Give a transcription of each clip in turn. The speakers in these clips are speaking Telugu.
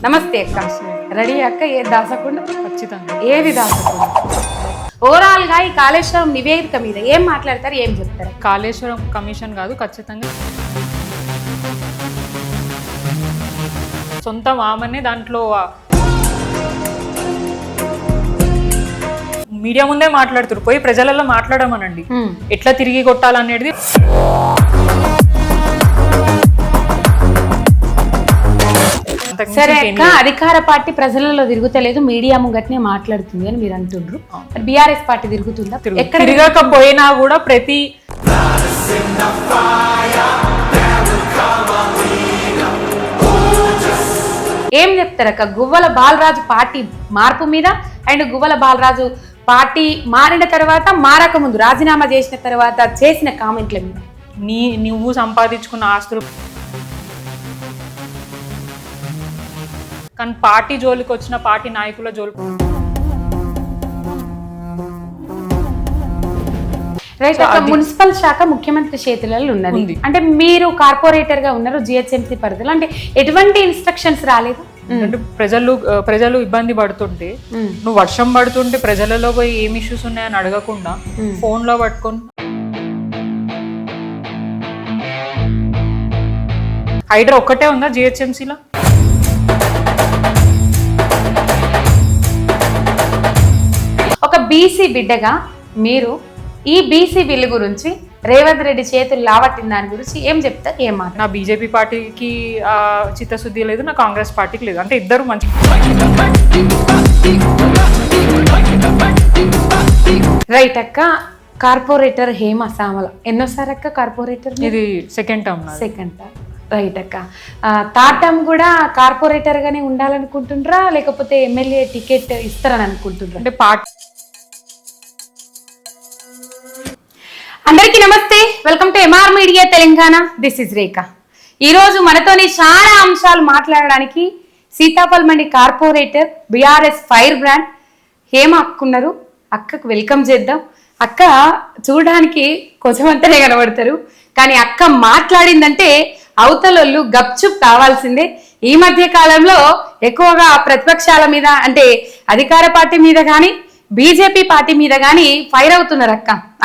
నమస్తే అక్క. రెడీ అక్క? ఏది దాసకుండా? ఖచ్చితంగా. ఏది దాసకుండా? ఓవరాల్ గా ఈ కాళేశ్వరం నివేదిక మీద ఏం మాట్లాడతారు, ఏం చెప్తారు? కాళేశ్వరం కమిషన్ కాదు, ఖచ్చితంగా సొంత మామనే దాంట్లో మీడియా ముందే మాట్లాడుతారు, పోయి ప్రజలలో మాట్లాడమనండి ఎట్లా తిరిగి కొట్టాలనేది. సరే అక్క, అధికార పార్టీ ప్రజలలో తిరుగుతలేదు, మీడియా ముంగట్నే మాట్లాడుతుంది అని మీరు అంటుండ్రు. బీఆర్ఎస్ పార్టీ తిరుగుతుందా? ఎక్కడ తిరగకపోయినా కూడా ప్రతి ఏం చెప్తారక్క గువ్వల బాలరాజు పార్టీ మార్పు మీద అండ్ గువ్వల బాలరాజు పార్టీ మారిన తర్వాత, మారక ముందు, రాజీనామా చేసిన తర్వాత చేసిన కామెంట్ల మీద? నువ్వు సంపాదించుకున్న ఆస్తులు కానీ పార్టీ జోలికి వచ్చిన పార్టీ నాయకుల జోలికి రైట్. మున్సిపల్ శాఖ ముఖ్యమంత్రి చేతులలో ఉన్నది. అంటే మీరు కార్పొరేటర్ గా ఉన్నారు జిహెచ్ఎంసీ పరిధిలో, అంటే ఎటువంటి ఇన్స్ట్రక్షన్స్ రాలేదు? అంటే ప్రజలు ఇబ్బంది పడుతుంటే, నువ్వు వర్షం పడుతుంటే ప్రజలలో పోయి ఏం ఇష్యూస్ ఉన్నాయని అడగకుండా ఫోన్ లో పట్టుకొని హైడ్రా ఒక్కటే ఉందా జిహెచ్ఎంసీలో? ఒక బీసీ బిడ్డగా మీరు ఈ బీసీ బిల్లు గురించి, రేవంత్ రెడ్డి చేతులు లావట్టిన దాని గురించి ఏం చెప్తారు, ఏం మాట? నా బీజేపీ పార్టీకి చిత్తశుద్ధి లేదు, నా కాంగ్రెస్ పార్టీకి లేదు. అంటే ఇద్దరు మంచి. రైట్ అక్క. కార్పొరేటర్ హేమ సామల ఎన్నోసారి అక్క కార్పొరేటర్? ఇది second term. Second term. Right అక్క. థర్డ్ టర్మ్ కూడా కార్పొరేటర్ గానే ఉండాలనుకుంటుండ్రా, లేకపోతే ఎమ్మెల్యే టికెట్ ఇస్తారని అనుకుంటుండ్రా? అంటే పార్టీ. అందరికీ నమస్తే, welcome to MR media Telangana. This is Rekha. ఈరోజు మనతోని చాలా అంశాలు మాట్లాడడానికి Sitaphal Mandi corporator, BRS fire brand Hema అక్కున్నారు. అక్కకు వెల్కమ్ చేద్దాం. అక్క చూడడానికి కొంచెమంతనే కనబడతారు, కానీ అక్క మాట్లాడిందంటే అవతలొళ్ళు గప్చుప్ కావాల్సిందే. ఈ మధ్య కాలంలో ఎక్కువగా ప్రతిపక్షాల మీద, అంటే అధికార పార్టీ మీద కానీ బీజేపీ పార్టీ మీద కానీ ఫైర్ అవుతున్నారు.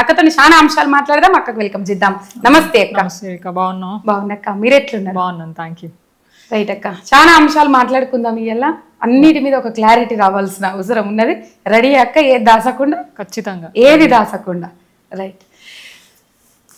అక్కతో చాలా అంశాలు మాట్లాడదాం. అక్కకు వెల్కమ్ చేద్దాం. నమస్తే అక్క. బాగున్నాక్క, మీరు ఎట్లున్నారు? బాగున్నాను, థ్యాంక్ యూ. రైట్ అక్క, చాలా అంశాలు మాట్లాడుకుందాం. ఇవాళ అన్నిటి మీద ఒక క్లారిటీ రావాల్సిన అవసరం ఉన్నది. రెడీ అక్క? ఏది దాసకుండా? ఖచ్చితంగా. ఏది దాసకుండా? రైట్.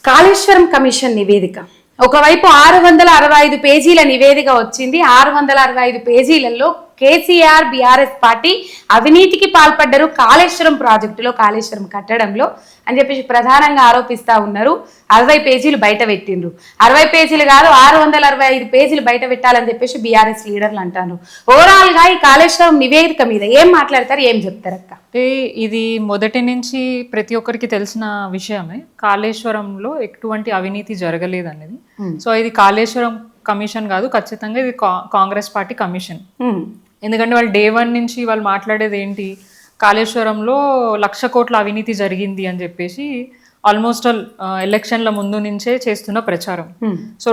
కాళేశ్వరం కమిషన్ నివేదిక ఒకవైపు 665 పేజీల నివేదిక వచ్చింది. 665 పేజీలలో కేసీఆర్ బీఆర్ఎస్ పార్టీ అవినీతికి పాల్పడ్డారు కాళేశ్వరం ప్రాజెక్టులో, కాళేశ్వరం కట్టడంలో అని చెప్పేసి ప్రధానంగా ఆరోపిస్తా ఉన్నారు. 60 పేజీలు బయట పెట్టిండ్రు. 60 పేజీలు కాదు, 665 పేజీలు బయట పెట్టాలని చెప్పేసి బీఆర్ఎస్ లీడర్లు అంటారు. ఓవరాల్ గా ఈ కాళేశ్వరం నివేదిక మీద ఏం మాట్లాడతారు, ఏం చెప్తారు అక్క? అంటే ఇది మొదటి నుంచి ప్రతి ఒక్కరికి తెలిసిన విషయమే, కాళేశ్వరంలో ఎటువంటి అవినీతి జరగలేదు అనేది. సో ఇది కాళేశ్వరం కమిషన్ కాదు, ఖచ్చితంగా ఇది కాంగ్రెస్ పార్టీ కమిషన్. ఎందుకంటే వాళ్ళు డే 1 నుంచి వాళ్ళు మాట్లాడేది ఏంటి, కాళేశ్వరంలో 1,00,000 కోట్ల అవినీతి జరిగింది అని చెప్పేసి ఆల్మోస్ట్ ఎలక్షన్ల ముందు నుంచే చేస్తున్న ప్రచారం. సో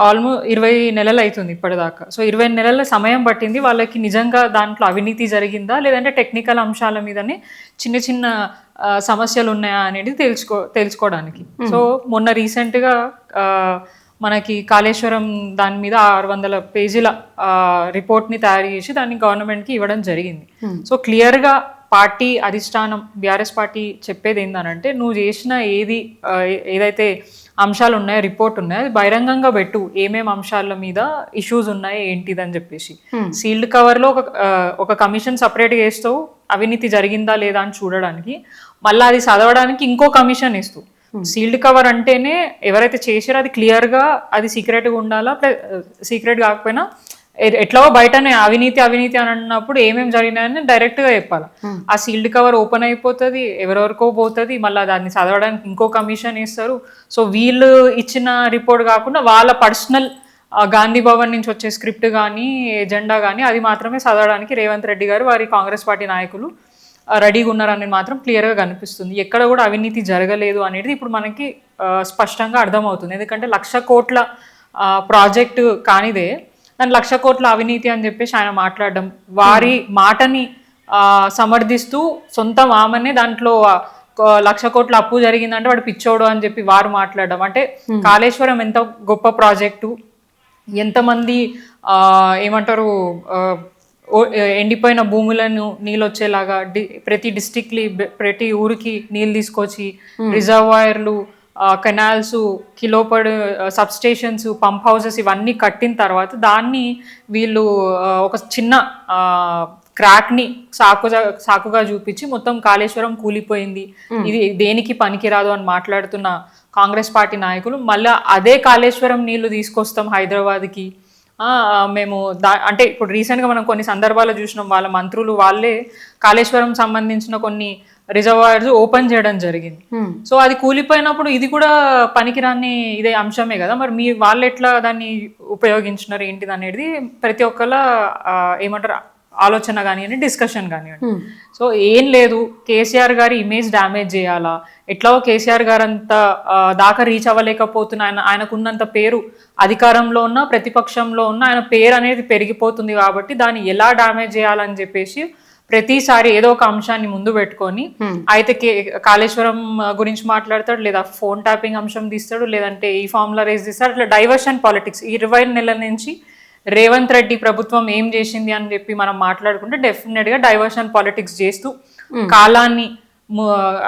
ఆల్మోస్ట్ 20 నెలలు అవుతుంది ఇప్పటిదాకా. సో 20 నెలల సమయం పట్టింది వాళ్ళకి నిజంగా దాంట్లో అవినీతి జరిగిందా, లేదంటే టెక్నికల్ అంశాల మీదనే చిన్న చిన్న సమస్యలు ఉన్నాయా అనేది తెలుసుకోవడానికి. సో మొన్న రీసెంట్గా మనకి కాళేశ్వరం దాని మీద 600 పేజీల రిపోర్ట్ని తయారు చేసి దాన్ని గవర్నమెంట్కి ఇవ్వడం జరిగింది. సో క్లియర్గా పార్టీ అధిష్టానం బీఆర్ఎస్ పార్టీ చెప్పేది ఏంటనంటే, నువ్వు చేసిన ఏదైతే అంశాలు ఉన్నాయో, రిపోర్ట్ ఉన్నాయో, అది బహిరంగంగా పెట్టు, ఏమేమి అంశాల మీద ఇష్యూస్ ఉన్నాయి ఏంటిదని చెప్పేసి. సీల్డ్ కవర్లో ఒక కమిషన్ సపరేట్గా వేస్తావు, అవినీతి జరిగిందా లేదా అని చూడడానికి, మళ్ళీ అది చదవడానికి ఇంకో కమిషన్ వేస్తావు. సీల్డ్ కవర్ అంటేనే ఎవరైతే చేసారో అది క్లియర్గా అది సీక్రెట్గా ఉండాలా, సీక్రెట్ కాకపోయినా ఎట్లా బయటనే అవినీతి అని అన్నప్పుడు ఏమేమి జరిగినాయని డైరెక్ట్గా చెప్పాలి. ఆ సీల్డ్ కవర్ ఓపెన్ అయిపోతుంది, ఎవరెవరికో పోతుంది, మళ్ళీ దాన్ని చదవడానికి ఇంకో కమిషన్ ఇస్తారు. సో వీళ్ళు ఇచ్చిన రిపోర్ట్ కాకుండా వాళ్ళ పర్సనల్ గాంధీ భవన్ నుంచి వచ్చే స్క్రిప్ట్ కానీ ఎజెండా కానీ అది మాత్రమే చదవడానికి రేవంత్ రెడ్డి గారు, వారి కాంగ్రెస్ పార్టీ నాయకులు రెడీగా ఉన్నారనేది మాత్రం క్లియర్గా కనిపిస్తుంది. ఎక్కడ కూడా అవినీతి జరగలేదు అనేది ఇప్పుడు మనకి స్పష్టంగా అర్థమవుతుంది. ఎందుకంటే 1,00,000 కోట్ల ప్రాజెక్టు కానిదే దాని 1,00,000 కోట్ల అవినీతి అని చెప్పేసి ఆయన మాట్లాడడం, వారి మాటని సమర్థిస్తూ సొంతం ఆమెనే దాంట్లో 1,00,000 కోట్ల అప్పు జరిగిందంటే వాడు పిచ్చోడు అని చెప్పి వారు మాట్లాడడం. అంటే కాళేశ్వరం ఎంత గొప్ప ప్రాజెక్టు, ఎంతమంది ఏమంటారు ఎండిపోయిన భూములను నీళ్ళు వచ్చేలాగా ప్రతి డిస్టిక్లీ ప్రతి ఊరికి నీళ్ళు తీసుకొచ్చి రిజర్వాయర్లు, కెనాల్స్, కిలోపడి సబ్స్టేషన్స్, పంప్ హౌసెస్ ఇవన్నీ కట్టిన తర్వాత దాన్ని వీళ్ళు ఒక చిన్న క్రాక్ని సాకుగా చూపించి మొత్తం కాళేశ్వరం కూలిపోయింది, ఇది దేనికి పనికిరాదు అని మాట్లాడుతున్న కాంగ్రెస్ పార్టీ నాయకులు మళ్ళీ అదే కాళేశ్వరం నీళ్లు తీసుకొస్తాం హైదరాబాద్కి, మేము అంటే ఇప్పుడు రీసెంట్గా మనం కొన్ని సందర్భాలు చూసినాం, వాళ్ళ మంత్రులు వాళ్ళే కాళేశ్వరం సంబంధించిన కొన్ని రిజర్వాయర్స్ ఓపెన్ చేయడం జరిగింది. సో అది కూలిపోయినప్పుడు ఇది కూడా పనికిరాని ఇదే అంశమే కదా, మరి వాళ్ళు ఎట్లా దాన్ని ఉపయోగించినారు ఏంటిది అనేది ప్రతి ఒక్కళ్ళ ఏమంటారు ఆలోచన కానివ్వండి, డిస్కషన్ కానివ్వండి. సో ఏం లేదు, కేసీఆర్ గారి ఇమేజ్ డ్యామేజ్ చేయాలా, ఎట్లాగో కేసీఆర్ గారు అంత దాకా రీచ్ అవ్వలేకపోతున్న ఆయనకున్నంత పేరు అధికారంలో ఉన్న ప్రతిపక్షంలో ఉన్న ఆయన పేరు అనేది పెరిగిపోతుంది కాబట్టి దాన్ని ఎలా డ్యామేజ్ చేయాలని చెప్పేసి ప్రతిసారి ఏదో ఒక అంశాన్ని ముందు పెట్టుకొని అయితే కాళేశ్వరం గురించి మాట్లాడతాడు, లేదా ఫోన్ ట్యాపింగ్ అంశం తీస్తాడు, లేదంటే ఈ ఫార్ములా రేస్ తీస్తాడు. అట్లా డైవర్షన్ పాలిటిక్స్ 20 నెలల నుంచి రేవంత్ రెడ్డి ప్రభుత్వం ఏం చేసింది అని చెప్పి మనం మాట్లాడుకుంటే డెఫినెట్ గా డైవర్షన్ పాలిటిక్స్ చేస్తూ కాలాన్ని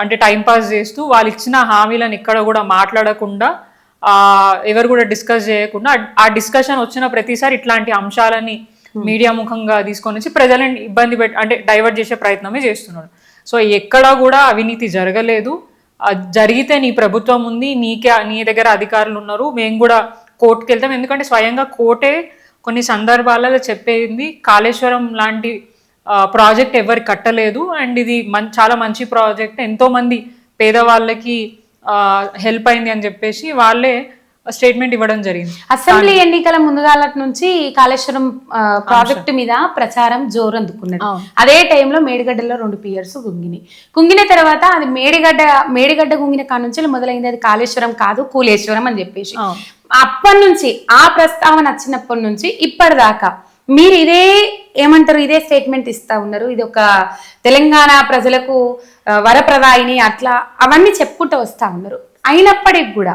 అంటే టైంపాస్ చేస్తూ వాళ్ళు ఇచ్చిన హామీలను ఇక్కడ కూడా మాట్లాడకుండా ఎవరు కూడా డిస్కస్ చేయకుండా ఆ డిస్కషన్ వచ్చిన ప్రతిసారి ఇట్లాంటి అంశాలని మీడియా ముఖంగా తీసుకొని వచ్చి ప్రజలను ఇబ్బంది అంటే డైవర్ట్ చేసే ప్రయత్నమే చేస్తున్నాడు. సో ఎక్కడా కూడా అవినీతి జరగలేదు, జరిగితే నీ ప్రభుత్వం ఉంది, నీ దగ్గర అధికారులు ఉన్నారు, మేము కూడా కోర్టుకు వెళ్తాం. ఎందుకంటే స్వయంగా కోర్టే కొన్ని సందర్భాలలో చెప్పేది కాళేశ్వరం లాంటి ప్రాజెక్ట్ ఎవరికి కట్టలేదు అండ్ ఇది చాలా మంచి ప్రాజెక్ట్, ఎంతో మంది పేదవాళ్ళకి హెల్ప్ అయింది అని చెప్పేసి వాళ్ళే స్టేట్మెంట్ ఇవ్వడం జరిగింది. అసెంబ్లీ ఎన్నికల ముందుగాల నుంచి కాళేశ్వరం ప్రాజెక్టు మీద ప్రచారం జోరందుకున్నది. అదే టైంలో మేడిగడ్డలో 2 పియర్స్ కుంగిన తర్వాత అది మేడిగడ్డ కుంగిన కాడ నుంచి మొదలైంది, అది కాళేశ్వరం కాదు కూలేశ్వరం అని చెప్పేసి. అప్పటి నుంచి ఆ ప్రస్తావన వచ్చినప్పటి నుంచి ఇప్పటిదాకా మీరు ఇదే స్టేట్మెంట్ ఇస్తా ఉన్నారు, ఇది ఒక తెలంగాణ ప్రజలకు వరప్రదాయిని అట్లా అవన్నీ చెప్పుకుంటూ వస్తా ఉన్నారు. అయినప్పటికి కూడా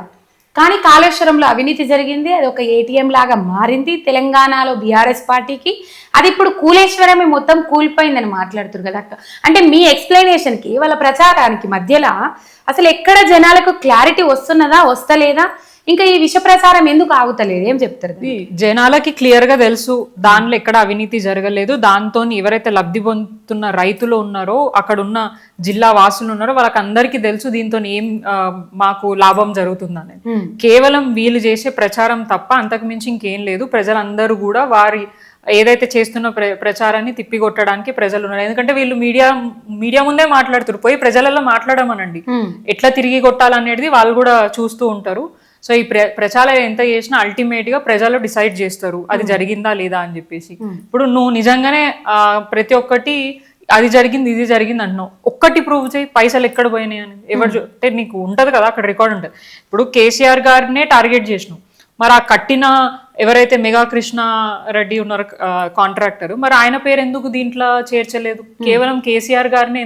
కానీ కాళేశ్వరంలో అవినీతి జరిగింది, అది ఒక ఏటీఎం లాగా మారింది తెలంగాణలో బీఆర్ఎస్ పార్టీకి. అది ఇప్పుడు కూలేశ్వరమే మొత్తం కూలిపోయిందని మాట్లాడుతున్నారు కదా. అంటే మీ ఎక్స్ప్లెనేషన్కి వాళ్ళ ప్రచారానికి మధ్యలో అసలు ఎక్కడ జనాలకు క్లారిటీ వస్తున్నదా వస్తలేదా, ఇంకా ఈ విష ప్రచారం ఎందుకు ఆగుతలేదు, ఏం చెప్తారు? జనాలకి క్లియర్ గా తెలుసు దానిలో ఎక్కడ అవినీతి జరగలేదు, దాంతో ఎవరైతే లబ్ధి పొందుతున్న రైతులు ఉన్నారో అక్కడ ఉన్న జిల్లా వాసులు ఉన్నారో వాళ్ళకి అందరికీ తెలుసు దీంతో ఏం మాకు లాభం జరుగుతుందని. కేవలం వీళ్ళు చేసే ప్రచారం తప్ప అంతకు మించి ఇంకేం లేదు. ప్రజలందరూ కూడా వారి ఏదైతే చేస్తున్న ప్రచారాన్ని తిప్పికొట్టడానికి ప్రజలు ఉన్నారు. ఎందుకంటే వీళ్ళు మీడియా ముందే మాట్లాడుతారు, పోయి ప్రజలలో మాట్లాడమనండి ఎట్లా తిరిగి కొట్టాలనేది వాళ్ళు కూడా చూస్తూ ఉంటారు. సో ఈ ప్రచారం ఎంత చేసినా అల్టిమేట్ గా ప్రజలు డిసైడ్ చేస్తారు అది జరిగిందా లేదా అని చెప్పేసి. ఇప్పుడు నువ్వు నిజంగానే ప్రతి ఒక్కటి అది జరిగింది ఇది జరిగింది అంటున్నావు, ఒక్కటి ప్రూవ్ చేయి పైసలు ఎక్కడ పోయినాయి అని ఎవరు అంటే నీకు ఉంటది కదా, అక్కడ రికార్డ్ ఉంటుంది. ఇప్పుడు కేసీఆర్ గారినే టార్గెట్ చేసినావు, మరి ఆ కట్టిన ఎవరైతే మెగా కృష్ణ రెడ్డి ఉన్నారు కాంట్రాక్టర్, మరి ఆయన పేరు ఎందుకు దీంట్లో చేర్చలేదు? కేవలం కేసీఆర్ గారిని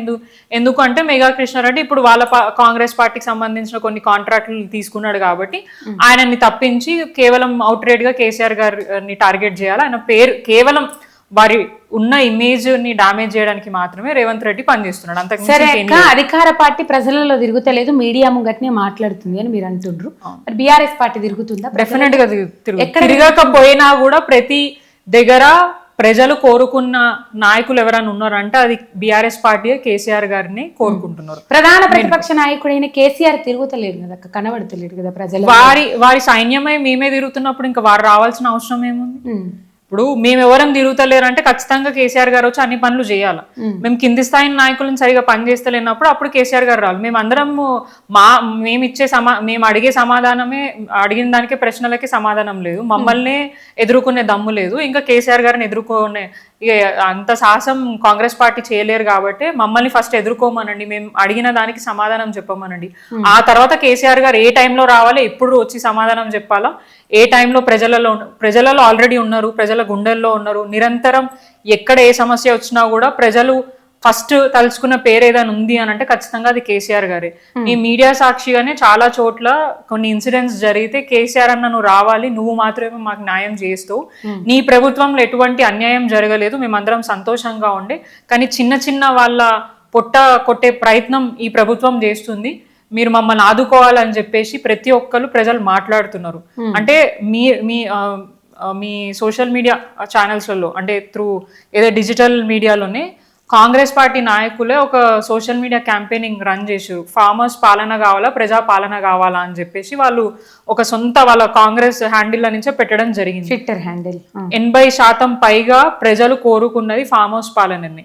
ఎందుకు అంటే మెగా కృష్ణారెడ్డి ఇప్పుడు వాళ్ళ కాంగ్రెస్ పార్టీకి సంబంధించిన కొన్ని కాంట్రాక్టులు తీసుకున్నాడు కాబట్టి ఆయనని తప్పించి కేవలం అవుట్ రేట్ గా కేసీఆర్ గారిని టార్గెట్ చేయాలి. ఆయన పేరు కేవలం వారి ఉన్న ఇమేజ్ ని డామేజ్ చేయడానికి మాత్రమే రేవంత్ రెడ్డి పనిచేస్తున్నాడు. అంతకు అధికార పార్టీ ప్రజలలో తిరుగుతలేదు, మీడియా ముంగట్నే మాట్లాడుతుంది అని మీరు అంటుండ్రు. బీఆర్ఎస్ పార్టీ తిరుగుతుందా? డెఫినెట్ గా తిరగకపోయినా కూడా ప్రతి దగ్గర ప్రజలు కోరుకున్న నాయకులు ఎవరైనా ఉన్నారంటే అది బీఆర్ఎస్ పార్టీ కేసీఆర్ గారిని కోరుకుంటున్నారు. ప్రధాన ప్రతిపక్ష నాయకుడైన కేసీఆర్ తిరుగుతలేరు కదా, కనబడతలేరు కదా ప్రజలు. వారి సైన్యమై మేమే తిరుగుతున్నప్పుడు ఇంకా వారు రావాల్సిన అవసరం ఏముంది? ఇప్పుడు మేము ఎవరం తిరుగుతలేరు అంటే ఖచ్చితంగా కేసీఆర్ గారు వచ్చి అన్ని పనులు చేయాలి. మేము కింది స్థాయి నాయకులను సరిగా పని చేస్తలేనప్పుడు అప్పుడు కేసీఆర్ గారు రావాలి. మేము అందరం మేము అడిగే సమాధానమే, అడిగిన దానికే ప్రశ్నలకి సమాధానం లేదు, మమ్మల్ని ఎదుర్కొనే దమ్ము లేదు, ఇంకా కేసీఆర్ గారిని ఎదుర్కొనే ఇక అంత సాహసం కాంగ్రెస్ పార్టీ చేయలేరు కాబట్టి మమ్మల్ని ఫస్ట్ ఎదుర్కోమనండి, మేము అడిగిన దానికి సమాధానం చెప్పమనండి. ఆ తర్వాత కేసీఆర్ గారు ఏ టైంలో రావాలి, ఎప్పుడు వచ్చి సమాధానం చెప్పాలా, ఏ టైంలో ప్రజలలో ఆల్రెడీ ఉన్నారు, ప్రజల గుండెల్లో ఉన్నారు. నిరంతరం ఎక్కడ ఏ సమస్య వచ్చినా కూడా ప్రజలు ఫస్ట్ తలుచుకున్న పేరు ఏదైనా ఉంది అని అంటే ఖచ్చితంగా అది కేసీఆర్ గారే. ఈ మీడియా సాక్షిగానే చాలా చోట్ల కొన్ని ఇన్సిడెంట్స్ జరిగితే కేసీఆర్ అన్న నువ్వు రావాలి, నువ్వు మాత్రమే మాకు న్యాయం చేస్తావు, నీ ప్రభుత్వంలో ఎటువంటి అన్యాయం జరగలేదు, మేమందరం సంతోషంగా ఉండే, కానీ చిన్న చిన్న వాళ్ళ పొట్ట కొట్టే ప్రయత్నం ఈ ప్రభుత్వం చేస్తుంది, మీరు మమ్మల్ని ఆదుకోవాలని చెప్పేసి ప్రతి ఒక్కరు ప్రజలు మాట్లాడుతున్నారు. అంటే మీ సోషల్ మీడియా ఛానల్స్లలో అంటే త్రూ ఏదో డిజిటల్ మీడియాలోనే కాంగ్రెస్ పార్టీ నాయకులే ఒక సోషల్ మీడియా క్యాంపెయినింగ్ రన్ చేశారు. ఫార్మర్స్ పాలన కావాలా, ప్రజా పాలన కావాలా అని చెప్పేసి వాళ్ళు ఒక సొంత వాళ్ళ కాంగ్రెస్ హ్యాండిల్ నుంచే పెట్టడం జరిగింది. ట్విట్టర్ హ్యాండిల్ 80% పైగా ప్రజలు కోరుకున్నది ఫార్మర్స్ పాలనని,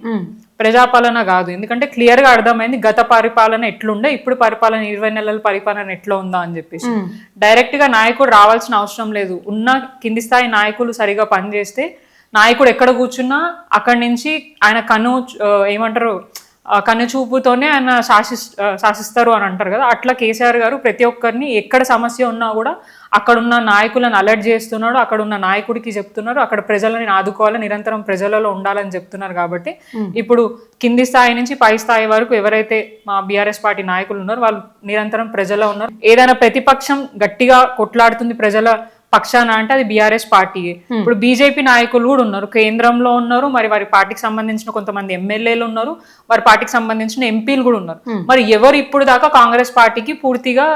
ప్రజాపాలన కాదు. ఎందుకంటే క్లియర్ గా అర్థమైంది గత పరిపాలన ఎట్లుండే, ఇప్పుడు పరిపాలన 20 నెలల పరిపాలన ఎట్లా ఉందా అని చెప్పేసి. డైరెక్ట్ గా నాయకుడు రావాల్సిన అవసరం లేదు. ఉన్న కింది స్థాయి నాయకులు సరిగా పనిచేస్తే నాయకుడు ఎక్కడ కూర్చున్నా అక్కడి నుంచి ఆయన కన్ను చూపుతోనే ఆయన శాసిస్తారు అని అంటారు కదా, అట్లా కేసీఆర్ గారు ప్రతి ఒక్కరిని ఎక్కడ సమస్య ఉన్నా కూడా అక్కడున్న నాయకులను అలర్ట్ చేస్తున్నాడు, అక్కడ ఉన్న నాయకుడికి చెప్తున్నారు, అక్కడ ప్రజలని ఆదుకోవాలి, నిరంతరం ప్రజలలో ఉండాలని చెప్తున్నారు. కాబట్టి ఇప్పుడు కింది స్థాయి నుంచి పై స్థాయి వరకు ఎవరైతే మా బీఆర్ఎస్ పార్టీ నాయకులు ఉన్నారో వాళ్ళు నిరంతరం ప్రజల్లో ఉన్నారు. ఏదైనా ప్రతిపక్షం గట్టిగా కొట్లాడుతుంది ప్రజల పక్షాన అంటే అది బీఆర్ఎస్ పార్టీ. ఇప్పుడు బీజేపీ నాయకులు కూడా ఉన్నారు, కేంద్రంలో ఉన్నారు, మరి వారి పార్టీకి సంబంధించిన కొంతమంది ఎమ్మెల్యేలు ఉన్నారు, వారి పార్టీకి సంబంధించిన ఎంపీలు కూడా ఉన్నారు. మరి ఎవరు ఇప్పుడు దాకా కాంగ్రెస్ పార్టీకి పూర్తిగా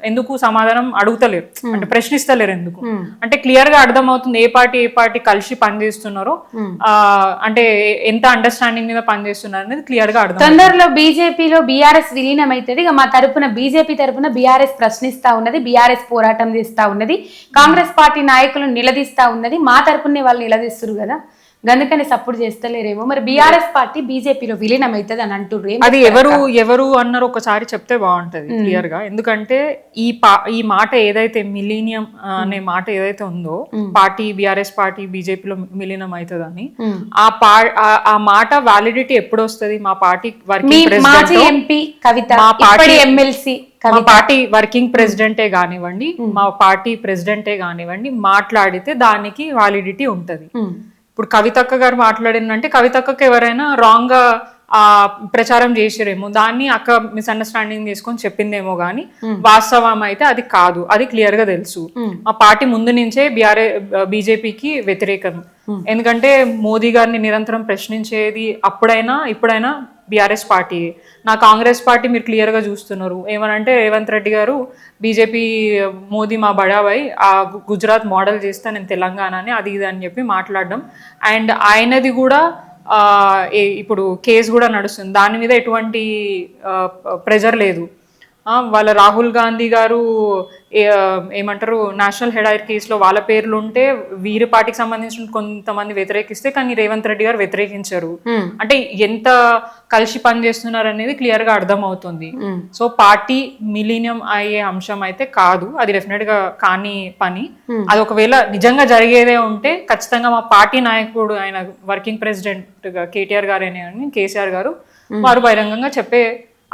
ఎందుకు సమాధానం అడుగుతలేరు, అంటే ప్రశ్నిస్తలేరు ఎందుకు అంటే క్లియర్ గా అర్థమవుతుంది ఏ పార్టీ కలిసి పనిచేస్తున్నారో, అంటే ఎంత అండర్స్టాండింగ్ మీద పనిచేస్తున్నారు అనేది క్లియర్ గా అర్థం. తొందరలో బీజేపీలో బీఆర్ఎస్ విలీనం అవుతుంది. ఇక మా తరపున బీజేపీ తరపున బీఆర్ఎస్ ప్రశ్నిస్తా ఉన్నది, బీఆర్ఎస్ పోరాటం చేస్తా ఉన్నది, కాంగ్రెస్ పార్టీ నాయకులను నిలదీస్తా ఉన్నది, మా తరపునే వాళ్ళు నిలదీస్తారు కదా, అందుకని సపోర్ట్ చేస్తలేరేమో. మరి బీఆర్ఎస్ పార్టీ బీజేపీలో విలీనం అవుతుంది అని అంటుర్రు, అది ఎవరు అన్నారు ఒకసారి చెప్తే బాగుంటది క్లియర్ గా. ఎందుకంటే ఈ మాట ఏదైతే మిలీనియం అనే మాట ఏదైతే ఉందో, పార్టీ బీఆర్ఎస్ పార్టీ బీజేపీలో విలీనం అవుతుందని, ఆ మాట వ్యాలిడిటీ ఎప్పుడు వస్తుంది? మా పార్టీ వర్కింగ్ ఎంపీ కవిత, ఎమ్మెల్సీ మా పార్టీ వర్కింగ్ ప్రెసిడెంటే కానివ్వండి, మా పార్టీ ప్రెసిడెంటే కానివ్వండి మాట్లాడితే దానికి వ్యాలిడిటీ ఉంటది. ఇప్పుడు కవితక్క గారు మాట్లాడిందంటే కవితక్కకి ఎవరైనా రాంగ్ గా ప్రచారం చేసిరేమో, దాన్ని అక్క మిస్అండర్స్టాండింగ్ చేసుకొని చెప్పిందేమో గానీ వాస్తవం అయితే అది కాదు, అది క్లియర్ గా తెలుసు. మా పార్టీ ముందు నుంచే బీజేపీకి వ్యతిరేకం. ఎందుకంటే మోదీ గారిని నిరంతరం ప్రశ్నించేది అప్పుడైనా ఇప్పుడైనా బీఆర్ఎస్ పార్టీ. నా కాంగ్రెస్ పార్టీ మీరు క్లియర్ గా చూస్తున్నారు ఏమనంటే రేవంత్ రెడ్డి గారు బీజేపీ మోదీ మా బడాబాయ్, ఆ గుజరాత్ మోడల్ చేస్తా నేను తెలంగాణని అది ఇది అని చెప్పి మాట్లాడడం. అండ్ ఆయనది కూడా ఇప్పుడు కేసు కూడా నడుస్తుంది, దాని మీద ఎటువంటి ప్రెజర్ లేదు. వాళ్ళ రాహుల్ గాంధీ గారు ఏమంటారు నేషనల్ హెడ్ కేసులో వాళ్ళ పేర్లు ఉంటే వీరి పార్టీకి సంబంధించిన కొంతమంది వ్యతిరేకిస్తే కానీ రేవంత్ రెడ్డి గారు వ్యతిరేకించారు. అంటే ఎంత కలిసి పనిచేస్తున్నారు అనేది క్లియర్ గా అర్థం అవుతుంది. సో పార్టీ మిలీనియం అయ్యే అంశం అయితే కాదు, అది డెఫినెట్ గా కాని పని. అది ఒకవేళ నిజంగా జరిగేదే ఉంటే ఖచ్చితంగా మా పార్టీ నాయకుడు ఆయన వర్కింగ్ ప్రెసిడెంట్ కేటీఆర్ గారేనే అని కేసీఆర్ గారు వారు బహిరంగంగా చెప్పే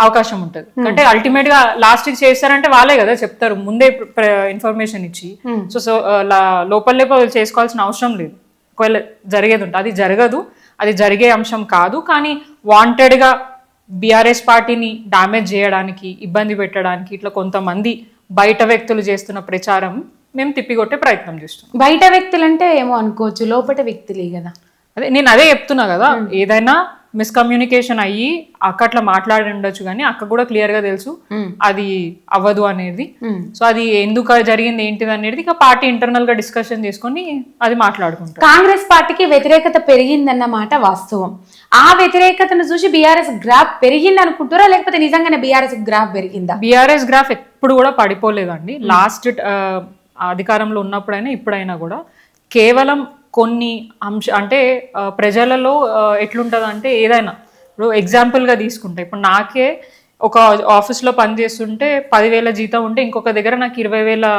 అవకాశం ఉంటుంది. అంటే అల్టిమేట్ గా లాస్ట్ కి చేస్తారంటే వాళ్ళే కదా చెప్తారు ముందే ఇన్ఫర్మేషన్ ఇచ్చి. సో లోపల చేసుకోవాల్సిన అవసరం లేదు. ఒకవేళ జరిగేది ఉంటే అది జరగదు, అది జరిగే అంశం కాదు. కానీ వాంటెడ్ గా బీఆర్ఎస్ పార్టీని డామేజ్ చేయడానికి, ఇబ్బంది పెట్టడానికి ఇట్లా కొంతమంది బయట వ్యక్తులు చేస్తున్న ప్రచారం మేము తిప్పికొట్టే ప్రయత్నం చేస్తున్నాం. బయట వ్యక్తులు అంటే ఏమో అనుకోవచ్చు, లోపల వ్యక్తులే కదా. నేను అదే చెప్తున్నా కదా, ఏదైనా మిస్కమ్యూనికేషన్ అయ్యి అక్క అట్లా మాట్లాడి ఉండొచ్చు కానీ అక్క కూడా క్లియర్ గా తెలుసు అది అవ్వదు అనేది. సో అది ఎందుకు జరిగింది ఏంటిది అనేది ఇక పార్టీ ఇంటర్నల్ గా డిస్కషన్ చేసుకొని అది మాట్లాడుకుంటారు. కాంగ్రెస్ పార్టీకి వ్యతిరేకత పెరిగిందన్నమాట వాస్తవం. ఆ వ్యతిరేకతను చూసి బీఆర్ఎస్ గ్రాఫ్ పెరిగింది అనుకుంటారా, లేకపోతే నిజంగానే బీఆర్ఎస్ గ్రాఫ్ పెరిగిందా? బీఆర్ఎస్ గ్రాఫ్ ఎప్పుడు కూడా పడిపోలేదండి. లాస్ట్ అధికారంలో ఉన్నప్పుడైనా ఇప్పుడైనా కూడా కేవలం కొన్ని అంటే ప్రజలలో ఎట్లుంటుంది అంటే ఏదైనా ఇప్పుడు ఎగ్జాంపుల్గా తీసుకుంటే ఇప్పుడు నాకే ఒక ఆఫీస్లో పనిచేస్తుంటే 10,000 జీతం ఉంటే ఇంకొక దగ్గర నాకు 20,000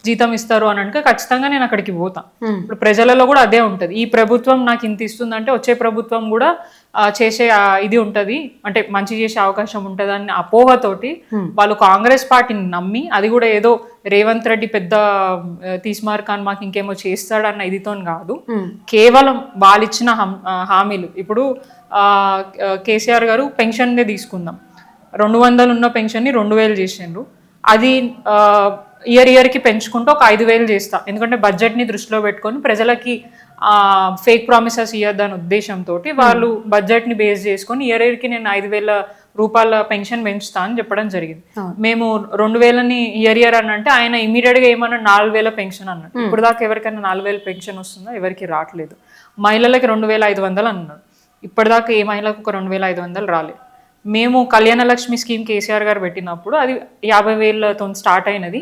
జీతం ఇస్తారు అని అంటే ఖచ్చితంగా నేను అక్కడికి పోతా. ఇప్పుడు ప్రజలలో కూడా అదే ఉంటది, ఈ ప్రభుత్వం నాకు ఇంత ఇస్తుందంటే వచ్చే ప్రభుత్వం కూడా చేసే ఇది ఉంటది, అంటే మంచి చేసే అవకాశం ఉంటది అని అపోహతోటి వాళ్ళు కాంగ్రెస్ పార్టీని నమ్మి, అది కూడా ఏదో రేవంత్ రెడ్డి పెద్ద తీస్మార్కాన్ మాకు ఇంకేమో చేస్తాడన్న ఇదితో కాదు, కేవలం వాళ్ళు ఇచ్చిన హామీలు. ఇప్పుడు కేసీఆర్ గారు పెన్షన్ తీసుకుందాం, 200 ఉన్న పెన్షన్ని 2000 చేసిండ్రు. అది ఇయర్కి పెంచుకుంటూ ఒక 5000 చేస్తా, ఎందుకంటే బడ్జెట్ని దృష్టిలో పెట్టుకొని ప్రజలకి ఫేక్ ప్రామిసెస్ ఇవ్వద్దనే ఉద్దేశంతో వాళ్ళు బడ్జెట్ని బేస్ చేసుకొని ఇయర్కి నేను 5000 రూపాయల పెన్షన్ పెంచుతా అని చెప్పడం జరిగింది. మేము 2000ని ఇయర్ అని అంటే ఆయన ఇమీడియట్గా ఏమన్నా 4000 పెన్షన్ అన్నాడు. ఇప్పుడు దాకా ఎవరికైనా 4000 పెన్షన్ వస్తుందో ఎవరికి రావట్లేదు. మహిళలకి 2500 అన్నాడు, ఇప్పటిదాకా ఏ మహిళకు ఒక 2500 రాలేదు. మేము కళ్యాణ లక్ష్మి స్కీమ్ కేసీఆర్ గారు పెట్టినప్పుడు అది 50,000తో స్టార్ట్ అయినది,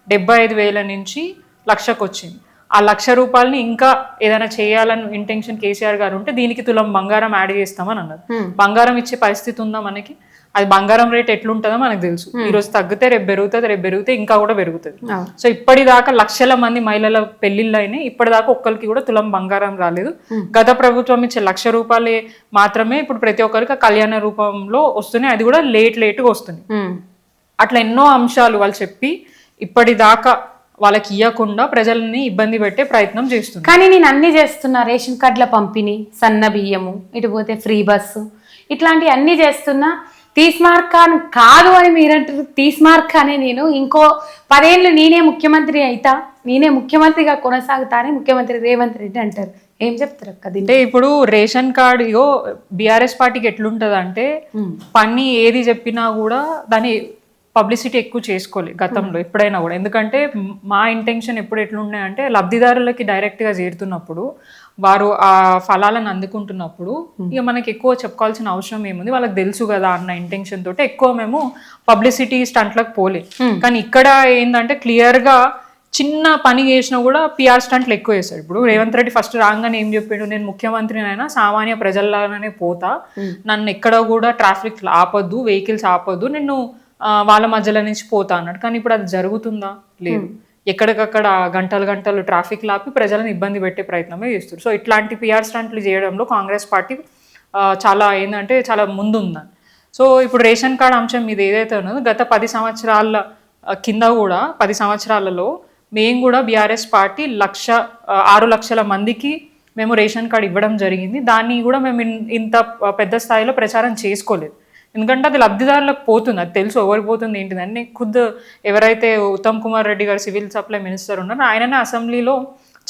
75,000 నుంచి 1,00,000కి వచ్చింది. ఆ 1,00,000 రూపాయలని ఇంకా ఏదైనా చేయాలని ఇంటెన్షన్ కేసీఆర్ గారు ఉంటే దీనికి తులం బంగారం యాడ్ చేస్తామని అన్నారు. బంగారం ఇచ్చే పరిస్థితి ఉందా మనకి? అది బంగారం రేట్ ఎట్లుంటుందో మనకు తెలుసు, ఈ రోజు తగ్గితే రేపు పెరుగుతుంది, రేపు పెరిగితే ఇంకా కూడా పెరుగుతుంది. సో ఇప్పటిదాకా లక్షల మంది మహిళల పెళ్లిళ్ళు అయినాయి, ఇప్పటిదాకా ఒక్కరికి కూడా తులం బంగారం రాలేదు. గత ప్రభుత్వం ఇచ్చే 1,00,000 రూపాయలే మాత్రమే ఇప్పుడు ప్రతి ఒక్కరికి కళ్యాణ రూపంలో వస్తున్నాయి, అది కూడా లేట్గా వస్తుంది. అట్లా ఎన్నో అంశాలు వాళ్ళు చెప్పి ఇప్పటిదాకా వాళ్ళకి ఇవ్వకుండా ప్రజల్ని ఇబ్బంది పెట్టే ప్రయత్నం చేస్తున్నారు. కానీ నేను అన్ని చేస్తున్నా, రేషన్ కార్డుల పంపిణీ, సన్న బియ్యము, ఇటు పోతే ఫ్రీ బస్సు, ఇట్లాంటివి అన్ని చేస్తున్నా. తీస్మార్కాన్ కాదు అని మీరంటారు, తీస్మార్కానే నేను ఇంకో 10 ఏళ్ళు నేనే ముఖ్యమంత్రి అయితా, నేనే ముఖ్యమంత్రిగా కొనసాగుతా అని ముఖ్యమంత్రి రేవంత్ రెడ్డి అంటారు. ఏం చెప్తారు అక్క? అంటే ఇప్పుడు రేషన్ కార్డు బీఆర్ఎస్ పార్టీకి ఎట్లుంటది అంటే, పని ఏది చెప్పినా కూడా దాని పబ్లిసిటీ ఎక్కువ చేసుకోలేదు గతంలో ఎప్పుడైనా కూడా. ఎందుకంటే మా ఇంటెన్షన్ ఎప్పుడు ఎట్లున్నాయంటే, లబ్ధిదారులకి డైరెక్ట్గా చేరుతున్నప్పుడు, వారు ఆ ఫలాలను అందుకుంటున్నప్పుడు ఇక మనకి ఎక్కువ చెప్పుకోవాల్సిన అవసరం ఏముంది, వాళ్ళకి తెలుసు కదా అన్న ఇంటెన్షన్ తోటి ఎక్కువ మేము పబ్లిసిటీ స్టంట్లకు పోలే. కానీ ఇక్కడ ఏంటంటే క్లియర్గా చిన్న పని చేసినా కూడా పిఆర్ స్టంట్లు ఎక్కువ చేస్తాడు. ఇప్పుడు రేవంత్ రెడ్డి ఫస్ట్ రాగానే ఏం చెప్పాడు, నేను ముఖ్యమంత్రినైనా సామాన్య ప్రజల్లాగానే పోతా, నన్ను ఎక్కడ కూడా ట్రాఫిక్ ఆపొద్దు, వెహికల్స్ ఆపొద్దు, నేను వాళ్ళ మధ్యలో నుంచి పోతా అన్నాడు. కానీ ఇప్పుడు అది జరుగుతుందా? లేదు. ఎక్కడికక్కడ గంటలు ట్రాఫిక్ లాపి ప్రజలను ఇబ్బంది పెట్టే ప్రయత్నమే చేస్తారు. సో ఇట్లాంటి పిఆర్ స్టంట్లు చేయడంలో కాంగ్రెస్ పార్టీ చాలా ఏంటంటే చాలా ముందుందని. సో ఇప్పుడు రేషన్ కార్డ్ అంశం మీద ఏదైతే ఉన్నదో గత 10 సంవత్సరాల కింద కూడా 10 సంవత్సరాలలో మేము కూడా బీఆర్ఎస్ పార్టీ 6 లక్షల మందికి మేము రేషన్ కార్డు ఇవ్వడం జరిగింది. దాన్ని కూడా మేము ఇంత పెద్ద స్థాయిలో ప్రచారం చేసుకోలేదు, ఎందుకంటే అది లబ్ధిదారులకు పోతుంది, అది తెలుసు ఎవరికి పోతుంది ఏంటిదని. ఖుద్ ఎవరైతే ఉత్తమ్ కుమార్ రెడ్డి గారు సివిల్ సప్లై మినిస్టర్ ఉన్నారో ఆయననే అసెంబ్లీలో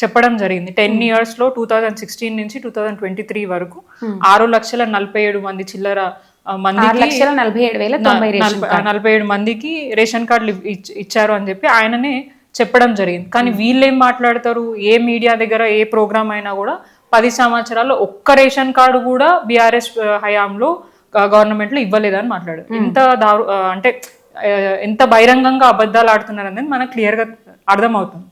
చెప్పడం జరిగింది. 10 yearsలో 2016 నుంచి 2023 వరకు 6,47,000 చిల్లర మందికి 47 మందికి రేషన్ కార్డులు ఇచ్చారు అని చెప్పి ఆయననే చెప్పడం జరిగింది. కానీ వీళ్ళు ఏం మాట్లాడతారు, ఏ మీడియా దగ్గర ఏ ప్రోగ్రామ్ అయినా కూడా 10 సంవత్సరాల్లో ఒక్క రేషన్ కార్డు కూడా బీఆర్ఎస్ హయాంలో గవర్నమెంట్లో ఇవ్వలేదని మాట్లాడారు. అంటే ఎంత బహిరంగంగా అబద్ధాలు ఆడుతున్నారు అనేది మనకు క్లియర్గా అర్థమవుతుంది.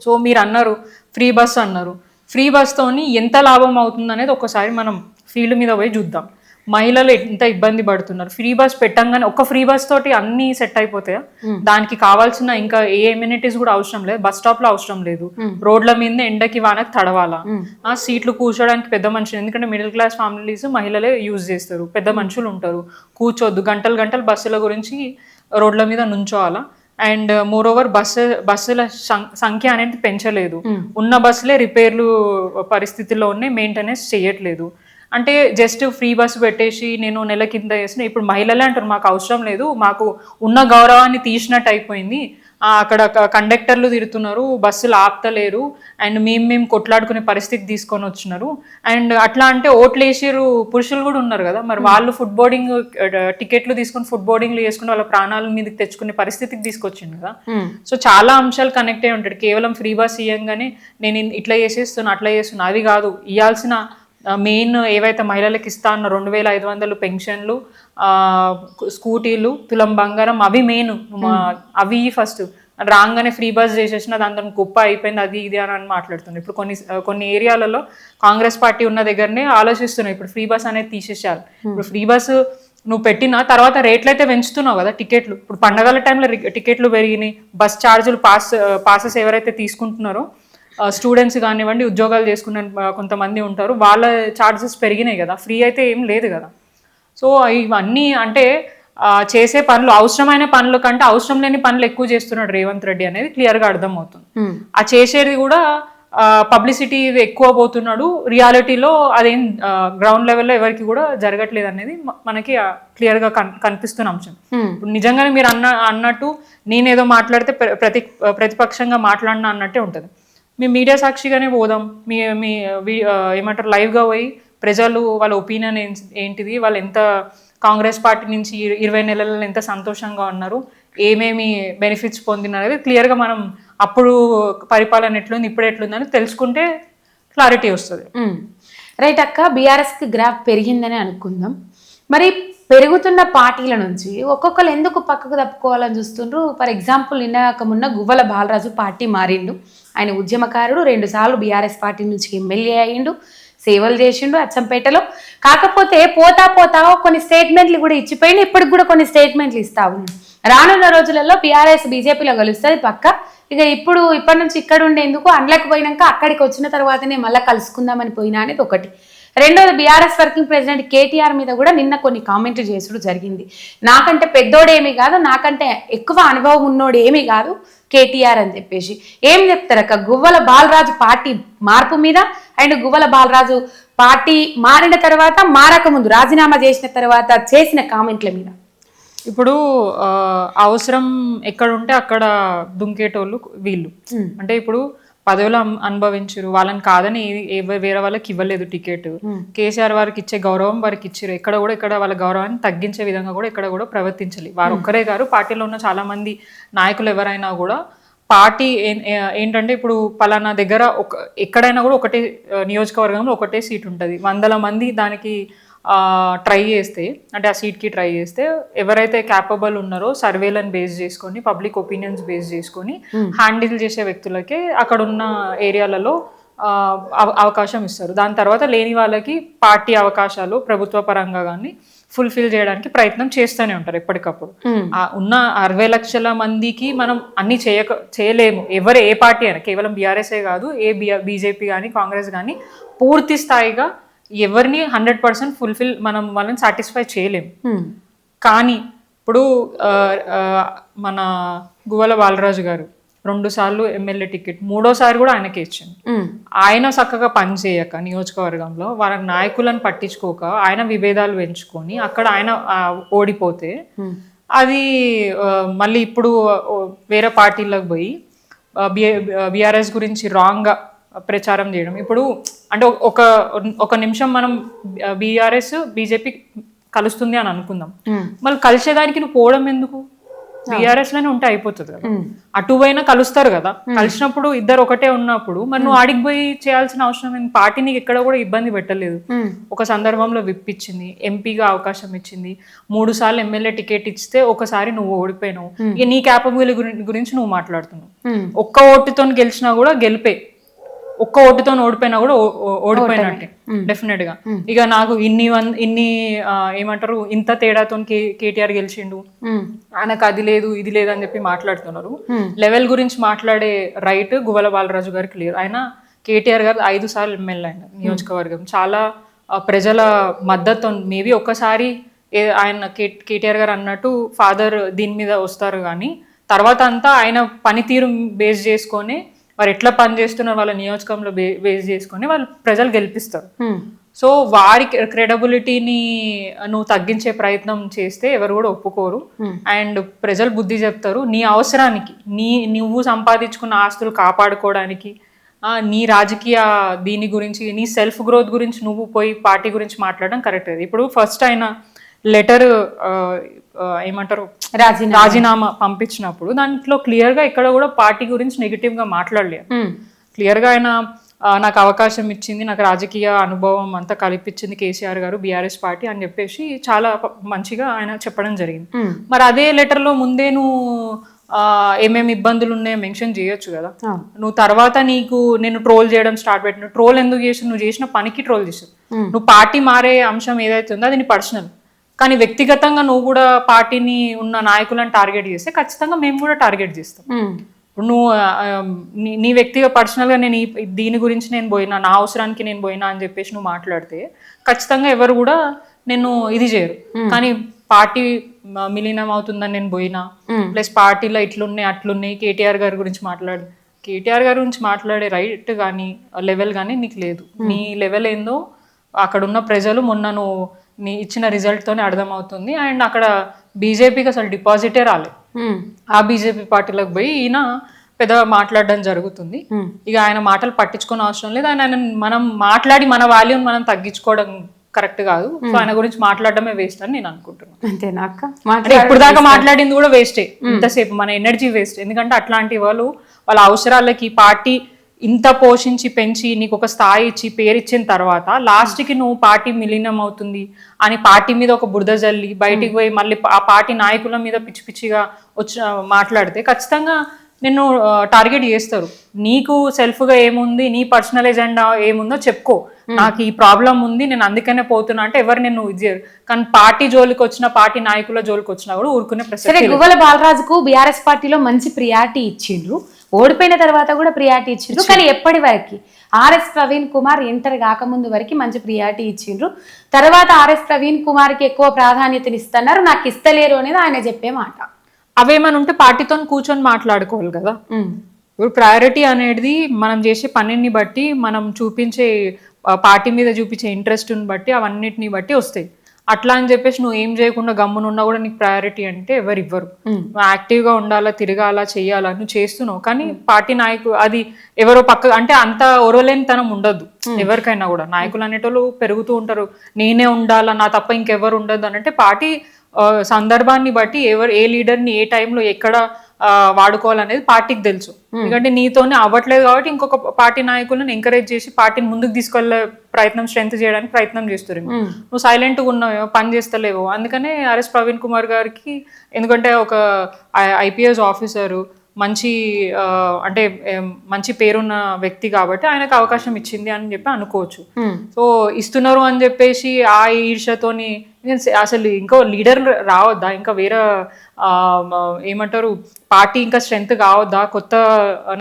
సో మీరు అన్నారు ఫ్రీ బస్ అన్నారు, ఫ్రీ బస్తోని ఎంత లాభం అవుతుంది అనేది ఒకసారి మనం ఫీల్డ్ మీద పోయి చూద్దాం. మహిళలు ఎంత ఇబ్బంది పడుతున్నారు. ఫ్రీ బస్ పెట్టంగానే ఒక ఫ్రీ బస్ తోటి అన్ని సెట్ అయిపోతాయా? దానికి కావాల్సిన ఇంకా ఏ ఎమ్యూనిటీస్ కూడా అవసరం లేదు, బస్ స్టాప్ లో అవసరం లేదు, రోడ్ల మీద ఎండకి వానకి తడవాలా, సీట్లు కూర్చోడానికి పెద్ద మనుషులు, ఎందుకంటే మిడిల్ క్లాస్ ఫ్యామిలీస్ మహిళలే యూజ్ చేస్తారు, పెద్ద మనుషులు ఉంటారు, కూర్చోద్దు, గంటలు బస్సుల గురించి రోడ్ల మీద నుంచోవాలా. అండ్ మోర్ ఓవర్ బస్సుల సంఖ్య అనేది పెంచలేదు, ఉన్న బస్సులే రిపేర్లు పరిస్థితుల్లో ఉన్నాయి, మెయింటెనెన్స్ చేయట్లేదు. అంటే జస్ట్ ఫ్రీ బస్సు పెట్టేసి నేను నెల కింద చేసిన, ఇప్పుడు మహిళలే అంటారు మాకు అవసరం లేదు, మాకు ఉన్న గౌరవాన్ని తీసినట్టు అయిపోయింది, అక్కడ కండక్టర్లు తిడుతున్నారు, బస్సులు ఆపుతలేరు, అండ్ మేము కొట్లాడుకునే పరిస్థితి తీసుకొని వచ్చినారు. అండ్ అట్లా అంటే ఓట్లు వేసారు పురుషులు కూడా ఉన్నారు కదా, మరి వాళ్ళు ఫుడ్ బోర్డింగ్ టికెట్లు తీసుకొని ఫుడ్ బోర్డింగ్లు చేసుకుని వాళ్ళ ప్రాణాల మీదకి తెచ్చుకునే పరిస్థితికి తీసుకొచ్చింది కదా. సో చాలా అంశాలు కనెక్ట్ అయి ఉంటాడు. కేవలం ఫ్రీ బస్ ఇవ్వగానే నేను ఇట్లా చేసేస్తున్నా అట్లా చేస్తున్నా అది కాదు. ఇవ్వాల్సిన మెయిన్ ఏవైతే మహిళలకు ఇస్తా అన్న 2,500 పెన్షన్లు, స్కూటీలు, తులం బంగారం, అవి మెయిన్. అవి ఫస్ట్ రాగానే ఫ్రీ బస్ చేసేసిన దాని గొప్ప అయిపోయింది అది ఇది అని మాట్లాడుతుంది. ఇప్పుడు కొన్ని ఏరియాలలో కాంగ్రెస్ పార్టీ ఉన్న దగ్గరనే ఆలోచిస్తున్నాయి ఇప్పుడు ఫ్రీ బస్ అనేది తీసేసారు. ఇప్పుడు ఫ్రీ బస్ నువ్వు పెట్టిన తర్వాత రేట్లు అయితే పెంచుతున్నావు కదా టికెట్లు. ఇప్పుడు పండగల టైంలో టికెట్లు పెరిగినాయి, బస్ ఛార్జీలు పాసెస్ ఎవరైతే తీసుకుంటున్నారో స్టూడెంట్స్ కానివ్వండి, ఉద్యోగాలు చేసుకున్న కొంతమంది ఉంటారు, వాళ్ళ ఛార్జెస్ పెరిగినాయి కదా, ఫ్రీ అయితే ఏం లేదు కదా. సో ఇవన్నీ అంటే చేసే పనులు, అవసరమైన పనుల కంటే అవసరం లేని పనులు ఎక్కువ చేస్తున్నాడు రేవంత్ రెడ్డి అనేది క్లియర్గా అర్థమవుతుంది. ఆ చేసేది కూడా పబ్లిసిటీ ఎక్కువ పోతున్నాడు, రియాలిటీలో అదేం గ్రౌండ్ లెవెల్లో ఎవరికి కూడా జరగట్లేదు అనేది మనకి క్లియర్గా కనిపిస్తున్న అంశం. నిజంగానే మీరు అన్నట్టు నేనేదో మాట్లాడితే ప్రతిపక్షంగా మాట్లాడినా అన్నట్టే ఉంటుంది. మీ మీడియా సాక్షిగానే పోదాం, మీ ఏమంటారు లైవ్గా పోయి ప్రజలు వాళ్ళ ఒపీనియన్ ఏంటిది, వాళ్ళు ఎంత కాంగ్రెస్ పార్టీ నుంచి 20 నెలలలో ఎంత సంతోషంగా ఉన్నారు, ఏమేమి బెనిఫిట్స్ పొందినది క్లియర్గా మనం అప్పుడు పరిపాలన ఎట్లుంది ఇప్పుడు ఎట్లుందని తెలుసుకుంటే క్లారిటీ వస్తుంది. రైట్ అక్క, బీఆర్ఎస్కి గ్రాఫ్ పెరిగిందని అనుకుందాం. మరి పెరుగుతున్న పార్టీల నుంచి ఒక్కొక్కరు ఎందుకు పక్కకు తప్పుకోవాలని చూస్తుండ్రు? ఫర్ ఎగ్జాంపుల్ మొన్న గువ్వల బాలరాజు పార్టీ మారిండు, ఆయన ఉద్యమకారుడు, 2 సార్లు బీఆర్ఎస్ పార్టీ నుంచి ఎమ్మెల్యే అయ్యిండు, సేవలు చేసిండు అచ్చంపేటలో. కాకపోతే పోతా కొన్ని స్టేట్మెంట్లు కూడా ఇచ్చిపోయింది, ఇప్పటికి కూడా కొన్ని స్టేట్మెంట్లు ఇస్తా ఉన్నాడు. రానున్న రోజులలో బీఆర్ఎస్ బీజేపీలో కలుస్తుంది పక్క. ఇక ఇప్పటి నుంచి ఇక్కడ ఉండేందుకు అండ్లకు పోయినాక అక్కడికి వచ్చిన తర్వాతనే మళ్ళీ కలుసుకుందామని పోయినా అనేది ఒకటి. రెండోది, బీఆర్ఎస్ వర్కింగ్ ప్రెసిడెంట్ కేటీఆర్ మీద కూడా నిన్న కొన్ని కామెంట్లు చేసుడు జరిగింది. నాకంటే పెద్దోడేమీ కాదు, నాకంటే ఎక్కువ అనుభవం ఉన్నోడు ఏమీ కాదు కేటీఆర్ అని చెప్పేసి. ఏం చెప్తారక్క గువ్వల బాలరాజు పార్టీ మార్పు మీద అండ్ గువ్వల బాలరాజు పార్టీ మారిన తర్వాత, మారకముందు, రాజీనామా చేసిన తర్వాత చేసిన కామెంట్ల మీద? ఇప్పుడు అవసరం ఎక్కడ ఉంటే అక్కడ దుంకేటోళ్ళు వీళ్ళు. అంటే ఇప్పుడు పదవులు అనుభవించారు, వాళ్ళని కాదని వేరే వాళ్ళకి ఇవ్వలేదు టికెట్. కేసీఆర్ వారికి ఇచ్చే గౌరవం వారికి ఇచ్చారు. ఇక్కడ వాళ్ళ గౌరవాన్ని తగ్గించే విధంగా కూడా ఇక్కడ కూడా ప్రవర్తించాలి. వారు ఒక్కరే గారు, పార్టీలో ఉన్న చాలా మంది నాయకులు ఎవరైనా కూడా పార్టీ ఏంటంటే ఇప్పుడు పలానా దగ్గర ఎక్కడైనా కూడా ఒకటే నియోజకవర్గంలో ఒకటే సీట్ ఉంటుంది, 100 మంది దానికి ట్రై చేస్తే, అంటే ఆ సీట్కి ట్రై చేస్తే ఎవరైతే క్యాపబుల్ ఉన్నారో సర్వేలను బేస్ చేసుకొని, పబ్లిక్ ఒపీనియన్స్ బేస్ చేసుకొని హ్యాండిల్ చేసే వ్యక్తులకే అక్కడ ఉన్న ఏరియాలలో అవకాశం ఇస్తారు. దాని తర్వాత లేని వాళ్ళకి పార్టీ అవకాశాలు ప్రభుత్వ పరంగా కానీ ఫుల్ఫిల్ చేయడానికి ప్రయత్నం చేస్తూనే ఉంటారు ఎప్పటికప్పుడు. ఉన్న 60 లక్షల మందికి మనం అన్ని చేయలేము. ఏ పార్టీ అయినా, కేవలం బీఆర్ఎస్ఏ కాదు, బీజేపీ కానీ కాంగ్రెస్ కానీ పూర్తి స్థాయిగా ఎవరిని 100% ఫుల్ఫిల్ మనం వాళ్ళని సాటిస్ఫై చేయలేము. కానీ ఇప్పుడు మన గువ్వల బాలరాజు గారు 2 సార్లు ఎమ్మెల్యే టికెట్, 3వసారి కూడా ఆయనకే ఇచ్చింది. ఆయన చక్కగా పనిచేయక నియోజకవర్గంలో వాళ్ళ నాయకులను పట్టించుకోక ఆయన విభేదాలు పెంచుకొని అక్కడ ఆయన ఓడిపోతే అది మళ్ళీ ఇప్పుడు వేరే పార్టీలకు పోయి బీఆర్ఎస్ గురించి రాంగ్గా ప్రచారం చేయడం. ఇప్పుడు అంటే ఒక నిమిషం మనం బీఆర్ఎస్ బీజేపీ కలుస్తుంది అని అనుకుందాం, మళ్ళీ కలిసేదానికి నువ్వు పోవడం ఎందుకు? బీఆర్ఎస్ లోనే ఉంటే అయిపోతుంది కదా, అటువైనా కలుస్తారు కదా. కలిసినప్పుడు ఇద్దరు ఒకటే ఉన్నప్పుడు మరి నువ్వు ఆడికి పోయి చేయాల్సిన అవసరం ఏంటి? పార్టీ నీకు ఎక్కడ కూడా ఇబ్బంది పెట్టలేదు. ఒక సందర్భంలో విప్పించింది, ఎంపీగా అవకాశం ఇచ్చింది, 3 సార్లు ఎమ్మెల్యే టికెట్ ఇస్తే ఒకసారి నువ్వు ఓడిపోయినావు. ఇక నీ క్యాపబుల్ గురించి నువ్వు మాట్లాడుతున్నావు. ఒక్క ఓటుతో గెలిచినా కూడా గెలిపే, ఒక్క ఓటుతో ఓడిపోయినా కూడా ఓడిపోయినట్టే డెఫినెట్ గా. ఇక నాకు ఇన్ని ఏమంటారు ఇంత తేడాతో కేటీఆర్ గెలిచిండు, ఆయనకు అది లేదు ఇది లేదు అని చెప్పి మాట్లాడుతున్నారు. లెవెల్ గురించి మాట్లాడే రైట్ గువ్వల బాలరాజు గారికి లేదు. ఆయన కేటీఆర్ గారు 5 సార్లు ఎమ్మెల్యే అయిన నియోజకవర్గం, చాలా ప్రజల మద్దతు. మేబీ ఒక్కసారి ఆయన కేటీఆర్ గారు అన్నట్టు ఫాదర్ దీని మీద వస్తారు, కానీ తర్వాత అంతా ఆయన పనితీరు బేస్ చేసుకొని వారు ఎట్లా పని చేస్తున్నారు వాళ్ళ నియోజకంలో బేస్ చేసుకొని వాళ్ళు ప్రజలు గెలిపిస్తారు. సో వారి క్రెడిబిలిటీని నువ్వు తగ్గించే ప్రయత్నం చేస్తే ఎవరు కూడా ఒప్పుకోరు. అండ్ ప్రజలు బుద్ధి చెప్తారు. నీ అవసరానికి, నువ్వు సంపాదించుకున్న ఆస్తులు కాపాడుకోవడానికి, నీ రాజకీయ దీని గురించి, నీ సెల్ఫ్ గ్రోత్ గురించి నువ్వు పోయి పార్టీ గురించి మాట్లాడడం కరెక్ట్. ఇప్పుడు ఫస్ట్ ఆయన లెటర్ ఏమంటారు రాజీనామా పంపించినప్పుడు దాంట్లో క్లియర్గా ఇక్కడ కూడా పార్టీ గురించి నెగిటివ్గా మాట్లాడలేదు. క్లియర్గా ఆయన నాకు అవకాశం ఇచ్చింది, నాకు రాజకీయ అనుభవం అంతా కల్పించింది కేసీఆర్ గారు, బీఆర్ఎస్ పార్టీ అని చెప్పేసి చాలా మంచిగా ఆయన చెప్పడం జరిగింది. మరి అదే లెటర్లో ముందే నువ్వు ఏమేమి ఇబ్బందులు ఉన్నాయో మెన్షన్ చేయొచ్చు కదా. నువ్వు తర్వాత నేను ట్రోల్ చేయడం స్టార్ట్ పెట్టిన, ట్రోల్ ఎందుకు చేసి, నువ్వు చేసిన పనికి ట్రోల్ చేసావు. నువ్వు పార్టీ మారే అంశం ఏదైతే ఉందో అది నీ పర్సనల్, కానీ వ్యక్తిగతంగా నువ్వు కూడా పార్టీని ఉన్న నాయకులను టార్గెట్ చేస్తే ఖచ్చితంగా మేము కూడా టార్గెట్ చేస్తాం. ఇప్పుడు నువ్వు నీ వ్యక్తిగా పర్సనల్గా నేను దీని గురించి నేను పోయినా, నా అవసరానికి నేను పోయినా అని చెప్పేసి నువ్వు మాట్లాడితే ఖచ్చితంగా ఎవరు కూడా నేను ఇది చేయరు. కానీ పార్టీ విలీనం అవుతుందని నేను పోయినా, ప్లస్ పార్టీలో ఇట్లున్నాయి అట్లున్నాయి, కేటీఆర్ గారి గురించి కేటీఆర్ గారి గురించి మాట్లాడే రైట్ కానీ లెవెల్ కానీ నీకు లేదు. నీ లెవెల్ ఏందో అక్కడ ఉన్న ప్రజలు మొన్న నువ్వు నీ ఇచ్చిన రిజల్ట్తోనే అర్థమవుతుంది. అండ్ అక్కడ బీజేపీకి అసలు డిపాజిటే రాలేదు. ఆ బీజేపీ పార్టీలకు పోయి ఈయన పెద్దగా మాట్లాడడం జరుగుతుంది. ఇక ఆయన మాటలు పట్టించుకోని అవసరం లేదు. ఆయన మనం మాట్లాడి మన వాల్యూని మనం తగ్గించుకోవడం కరెక్ట్ కాదు. సో ఆయన గురించి మాట్లాడడమే వేస్ట్ అని నేను అనుకుంటున్నాను. అంతేనా అక్క? ఇప్పుడు దాకా మాట్లాడింది కూడా వేస్టే, ఇంతసేపు మన ఎనర్జీ వేస్ట్. ఎందుకంటే అట్లాంటి వాళ్ళ అవసరాలకి పార్టీ ఇంత పోషించి పెంచి నీకు ఒక స్థాయి ఇచ్చి పేరిచ్చిన తర్వాత లాస్ట్కి నువ్వు పార్టీ విలీనం అవుతుంది అని పార్టీ మీద ఒక బురద జల్లి బయటికి పోయి మళ్ళీ ఆ పార్టీ నాయకుల మీద పిచ్చి పిచ్చిగా మాట్లాడితే ఖచ్చితంగా నిన్ను టార్గెట్ చేస్తారు. నీకు సెల్ఫ్గా ఏముంది, నీ పర్సనల్ ఎజెండా ఏముందో చెప్పుకో, నాకు ఈ ప్రాబ్లం ఉంది నేను అందుకనే పోతున్నా అంటే ఎవరు నిన్ను ఇది చేయరు. కానీ పార్టీ జోలికి వచ్చిన, పార్టీ నాయకుల జోలికి వచ్చినా కూడా ఊరుకునే ప్రశ్న. గువ్వల బాలరాజుకు బీఆర్ఎస్ పార్టీలో మంచి ప్రియారిటీ ఇచ్చిండ్రు, ఓడిపోయిన తర్వాత కూడా ప్రియారిటీ ఇచ్చిండ్రు. కానీ ఎప్పటి వరకు ఆర్ఎస్ ప్రవీణ్ కుమార్ ఎంటర్ కాకముందు వరకు మంచి ప్రియారిటీ ఇచ్చిండ్రు. తర్వాత ఆర్ఎస్ ప్రవీణ్ కుమార్కి ఎక్కువ ప్రాధాన్యతనిస్తున్నారు, నాకు ఇస్తలేరు అనేది ఆయన చెప్పే మాట. అవేమని ఉంటే పార్టీతో కూర్చొని మాట్లాడుకోవాలి కదా. ఇప్పుడు ప్రయారిటీ అనేది మనం చేసే పనిని బట్టి, మనం చూపించే పార్టీ మీద చూపించే ఇంట్రెస్ట్ని బట్టి, అవన్నిటిని బట్టి వస్తాయి. అట్లా అని చెప్పేసి నువ్వు ఏం చేయకుండా గమ్మునున్నా కూడా నీకు ప్రయారిటీ అంటే ఎవరు ఇవ్వరు. నువ్వు యాక్టివ్గా ఉండాలా, తిరగాలా, చెయ్యాలా, నువ్వు చేస్తున్నావు. కానీ పార్టీ నాయకులు అది ఎవరో పక్క అంటే అంత ఒరవలేనితనం ఉండదు ఎవరికైనా కూడా. నాయకులు అనేటోళ్ళు పెరుగుతూ ఉంటారు, నేనే ఉండాలా, నా తప్ప ఇంకెవరు ఉండదు అని. అంటే పార్టీ సందర్భాన్ని బట్టి ఏ లీడర్ని ఏ టైంలో ఎక్కడ వాడుకోవాలనేది పార్టీకి తెలుసు. ఎందుకంటే నీతోనే అవ్వట్లేదు కాబట్టి ఇంకొక పార్టీ నాయకులను ఎంకరేజ్ చేసి పార్టీని ముందుకు తీసుకెళ్లే ప్రయత్నం, స్ట్రెంత్ చేయడానికి ప్రయత్నం చేస్తారు. నువ్వు సైలెంట్గా ఉన్నావో, పని చేస్తలేవో. అందుకనే ఆర్ఎస్ ప్రవీణ్ కుమార్ గారికి, ఎందుకంటే ఒక ఐపీఎస్ ఆఫీసరు, మంచి అంటే మంచి పేరున్న వ్యక్తి కాబట్టి ఆయనకు అవకాశం ఇచ్చింది అని చెప్పి అనుకోవచ్చు. సో ఇస్తున్నారు అని చెప్పేసి ఆ ఈర్షతోని అసలు ఇంకో లీడర్ రావద్దా, ఇంకా వేరే ఏమంటారు పార్టీ ఇంకా స్ట్రెంత్ కావద్దా, కొత్త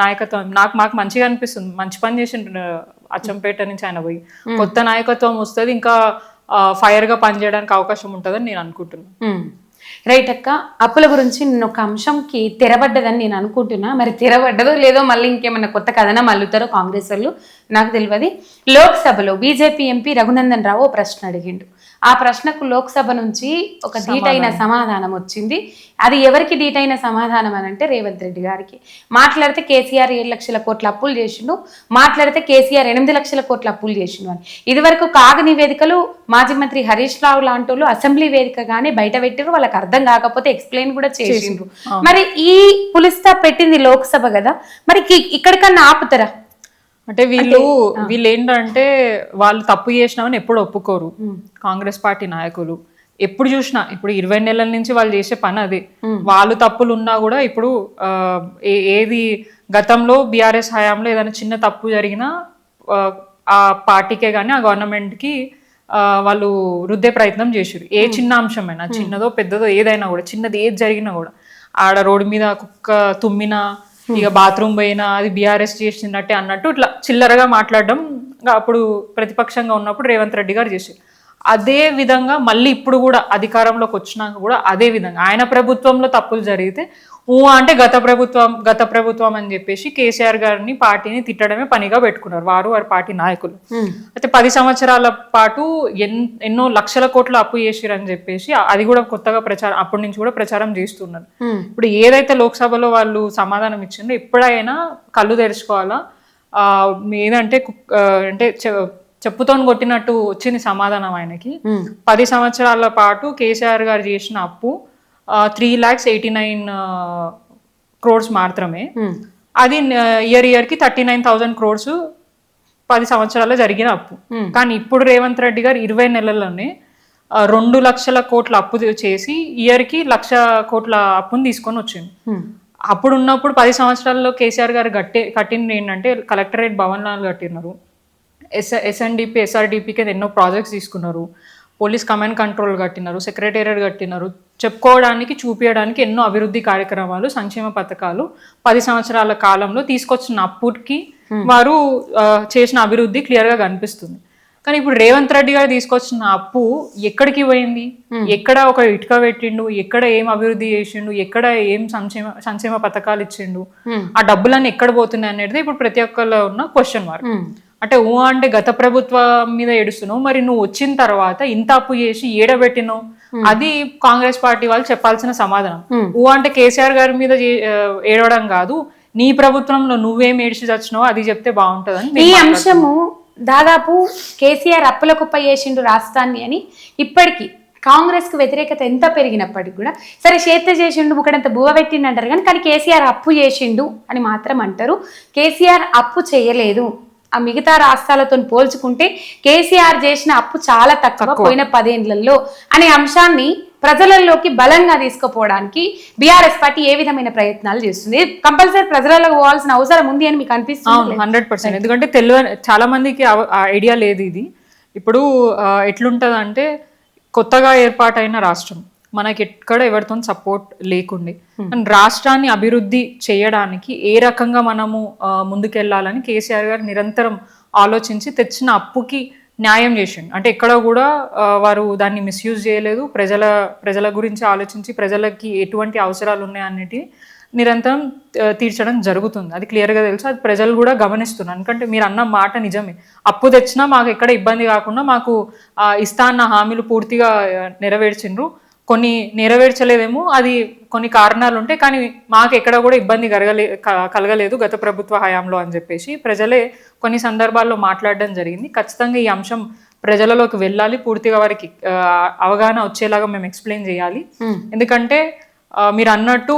నాయకత్వం. మాకు మంచిగా అనిపిస్తుంది, మంచి పని చేసిండు అచ్చంపేట నుంచి ఆయన పోయి. కొత్త నాయకత్వం వస్తుంది, ఇంకా ఫైర్ గా పనిచేయడానికి అవకాశం ఉంటుందని నేను అనుకుంటున్నాను. రైట్ అక్క, అప్పుల గురించి నేను ఒక అంశంకి తెరబడ్డదని నేను అనుకుంటున్నా. మరి తెరబడ్డదో లేదో, మళ్ళీ ఇంకేమన్నా కొత్త కథనం అల్లుతారో కాంగ్రెస్ వాళ్ళు నాకు తెలియదు. లోక్సభలో బీజేపీ ఎంపీ రఘునందన్ రావు ప్రశ్న అడిగిండు. ఆ ప్రశ్నకు లోక్సభ నుంచి ఒక ధీటైన సమాధానం వచ్చింది. అది ఎవరికి ధీటైన సమాధానం అని అంటే రేవంత్ రెడ్డి గారికి. మాట్లాడితే కేసీఆర్ 7 లక్షల కోట్ల అప్పులు చేసిండు, మాట్లాడితే కేసీఆర్ 8 లక్షల కోట్ల అప్పులు చేసిండు అని. ఇదివరకు కాగ నివేదికలు మాజీ మంత్రి హరీష్ రావు లాంటి వాళ్ళు అసెంబ్లీ వేదికగానే బయట పెట్టారు, వాళ్ళకి అర్థం కాకపోతే ఎక్స్ప్లెయిన్ కూడా చేసిండ్రు. మరి ఈ పులిస్తా పెట్టింది లోక్సభ కదా, మరి ఇక్కడికన్నా ఆపుతారా? అంటే వీళ్ళు ఏంటంటే వాళ్ళు తప్పు చేసినామని ఎప్పుడు ఒప్పుకోరు కాంగ్రెస్ పార్టీ నాయకులు. ఎప్పుడు చూసినా ఇప్పుడు 20 నెలల నుంచి వాళ్ళు చేసే పని అదే. వాళ్ళు తప్పులు ఉన్నా కూడా ఇప్పుడు ఏది గతంలో బీఆర్ఎస్ హయాంలో ఏదైనా చిన్న తప్పు జరిగినా ఆ పార్టీకే కానీ ఆ గవర్నమెంట్కి వాళ్ళు రుద్దే ప్రయత్నం చేసారు. ఏ చిన్న అంశమైనా, చిన్నదో పెద్దదో ఏదైనా కూడా, చిన్నది ఏది జరిగినా కూడా, ఆడ రోడ్డు మీద కుక్క తుమ్మినా, ఇక బాత్రూమ్ పోయినా అది బీఆర్ఎస్ చేసినట్టే అన్నట్టు ఇట్లా చిల్లరగా మాట్లాడడం అప్పుడు ప్రతిపక్షంగా ఉన్నప్పుడు రేవంత్ రెడ్డి గారు చేశారు. అదే విధంగా మళ్ళీ ఇప్పుడు కూడా అధికారంలోకి వచ్చినాక కూడా అదే విధంగా ఆయన ప్రభుత్వంలో తప్పులు జరిగితే అంటే గత ప్రభుత్వం అని చెప్పేసి కేసీఆర్ గారిని, పార్టీని తిట్టడమే పనిగా పెట్టుకున్నారు వారి పార్టీ నాయకులు. అయితే 10 సంవత్సరాల పాటు ఎన్నో లక్షల కోట్ల అప్పు చేసిరని చెప్పేసి అది కూడా కొత్తగా అప్పటి నుంచి కూడా ప్రచారం చేస్తున్నారు. ఇప్పుడు ఏదైతే లోక్సభలో వాళ్ళు సమాధానం ఇచ్చిందో ఎప్పుడైనా కళ్ళు తెరుచుకోవాలా. ఏదంటే అంటే చెప్పుతో కొట్టినట్టు వచ్చింది సమాధానం ఆయనకి. 10 సంవత్సరాల పాటు కేసీఆర్ గారు చేసిన అప్పు 3,89 crores మాత్రమే. అది ఇయర్కి 39,000 crores 10 సంవత్సరాల్లో జరిగిన అప్పు. కానీ ఇప్పుడు రేవంత్ రెడ్డి గారు 20 నెలల్లోనే 2 లక్షల కోట్ల అప్పు చేసి ఇయర్కి 1,00,000 కోట్ల అప్పును తీసుకొని వచ్చింది. అప్పుడు ఉన్నప్పుడు 10 సంవత్సరాల్లో కేసీఆర్ గారు కట్టింది ఏంటంటే కలెక్టరేట్ భవనాలు కట్టినారు, ఎస్ఎన్డిపి SRDPకి ఎన్నో ప్రాజెక్ట్స్ తీసుకున్నారు, పోలీస్ కమాండ్ కంట్రోల్ కట్టినారు, సెక్రటేరియట్ కట్టినారు. చెప్పుకోవడానికి చూపించడానికి ఎన్నో అభివృద్ధి కార్యక్రమాలు, సంక్షేమ పథకాలు 10 సంవత్సరాల కాలంలో తీసుకొచ్చిన అప్పుకి వారు చేసిన అభివృద్ధి క్లియర్గా కనిపిస్తుంది. కానీ ఇప్పుడు రేవంత్ రెడ్డి గారు తీసుకొచ్చిన అప్పు ఎక్కడికి పోయింది, ఎక్కడ ఒక ఇటుక పెట్టిండు, ఎక్కడ ఏం అభివృద్ధి చేసిండు, ఎక్కడ ఏం సంక్షేమ పథకాలు ఇచ్చిండు, ఆ డబ్బులన్నీ ఎక్కడ పోతున్నాయి అనేది ఇప్పుడు ప్రతి ఒక్కరిలో ఉన్న క్వశ్చన్ మార్క్. అంటే అంటే గత ప్రభుత్వం మీద ఏడుస్తున్నావు, మరి నువ్వు వచ్చిన తర్వాత ఇంత అప్పు చేసి ఏడబెట్టినావు, అది కాంగ్రెస్ పార్టీ వాళ్ళు చెప్పాల్సిన సమాధానం. అంటే కేసీఆర్ గారి మీద ఏడవడం కాదు, నీ ప్రభుత్వంలో నువ్వేం ఏడిచి చచ్చినావో అది చెప్తే బాగుంటుందని. ఈ అంశము దాదాపు కేసీఆర్ అప్పుల కుప్ప చేసిండు రాష్ట్రాన్ని అని ఇప్పటికీ కాంగ్రెస్ కు వ్యతిరేకత ఎంత పెరిగినప్పటికి కూడా, సరే చేత చేసిండు ఒకడంత బువ్వ పెట్టిండు అంటారు కానీ కేసీఆర్ అప్పు చేసిండు అని మాత్రం అంటారు. కేసీఆర్ అప్పు చేయలేదు, ఆ మిగతా రాష్ట్రాలతో పోల్చుకుంటే కేసీఆర్ చేసిన అప్పు చాలా తక్కువ పోయిన 10 ఏళ్లలో అనే అంశాన్ని ప్రజలలోకి బలంగా తీసుకుపోవడానికి బీఆర్ఎస్ పార్టీ ఏ విధమైన ప్రయత్నాలు చేస్తుంది? కంపల్సరీ ప్రజలకు పోవాల్సిన అవసరం ఉంది అని మీకు అనిపిస్తుంది? 100%. ఎందుకంటే చాలా మందికి ఐడియా లేదు ఇది. ఇప్పుడు ఎట్లుంటది అంటే, కొత్తగా ఏర్పాటైన రాష్ట్రం, మనకి ఎక్కడ ఎవరితో సపోర్ట్ లేకుండే, రాష్ట్రాన్ని అభివృద్ధి చేయడానికి ఏ రకంగా మనము ముందుకెళ్లాలని కేసీఆర్ గారు నిరంతరం ఆలోచించి తెచ్చిన అప్పుకి న్యాయం చేసిండు. అంటే ఎక్కడ కూడా వారు దాన్ని మిస్యూజ్ చేయలేదు. ప్రజల గురించి ఆలోచించి ప్రజలకి ఎటువంటి అవసరాలు ఉన్నాయన్నిటి నిరంతరం తీర్చడం జరుగుతుంది. అది క్లియర్గా తెలుసు, అది ప్రజలు కూడా గమనిస్తున్నారు. ఎందుకంటే మీరు అన్న మాట నిజమే, అప్పు తెచ్చినా మాకు ఎక్కడ ఇబ్బంది కాకుండా మాకు ఇస్తా అన్న హామీలు పూర్తిగా నెరవేర్చిండ్రు. కొన్ని నెరవేర్చలేదేమో, అది కొన్ని కారణాలు ఉంటాయి, కానీ మాకు ఎక్కడ కూడా ఇబ్బంది కలగలేదు గత ప్రభుత్వ హయాంలో అని చెప్పేసి ప్రజలే కొన్ని సందర్భాల్లో మాట్లాడడం జరిగింది. ఖచ్చితంగా ఈ అంశం ప్రజలలోకి వెళ్ళాలి, పూర్తిగా వారికి అవగాహన వచ్చేలాగా మేము ఎక్స్ప్లెయిన్ చేయాలి. ఎందుకంటే మీరు అన్నట్టు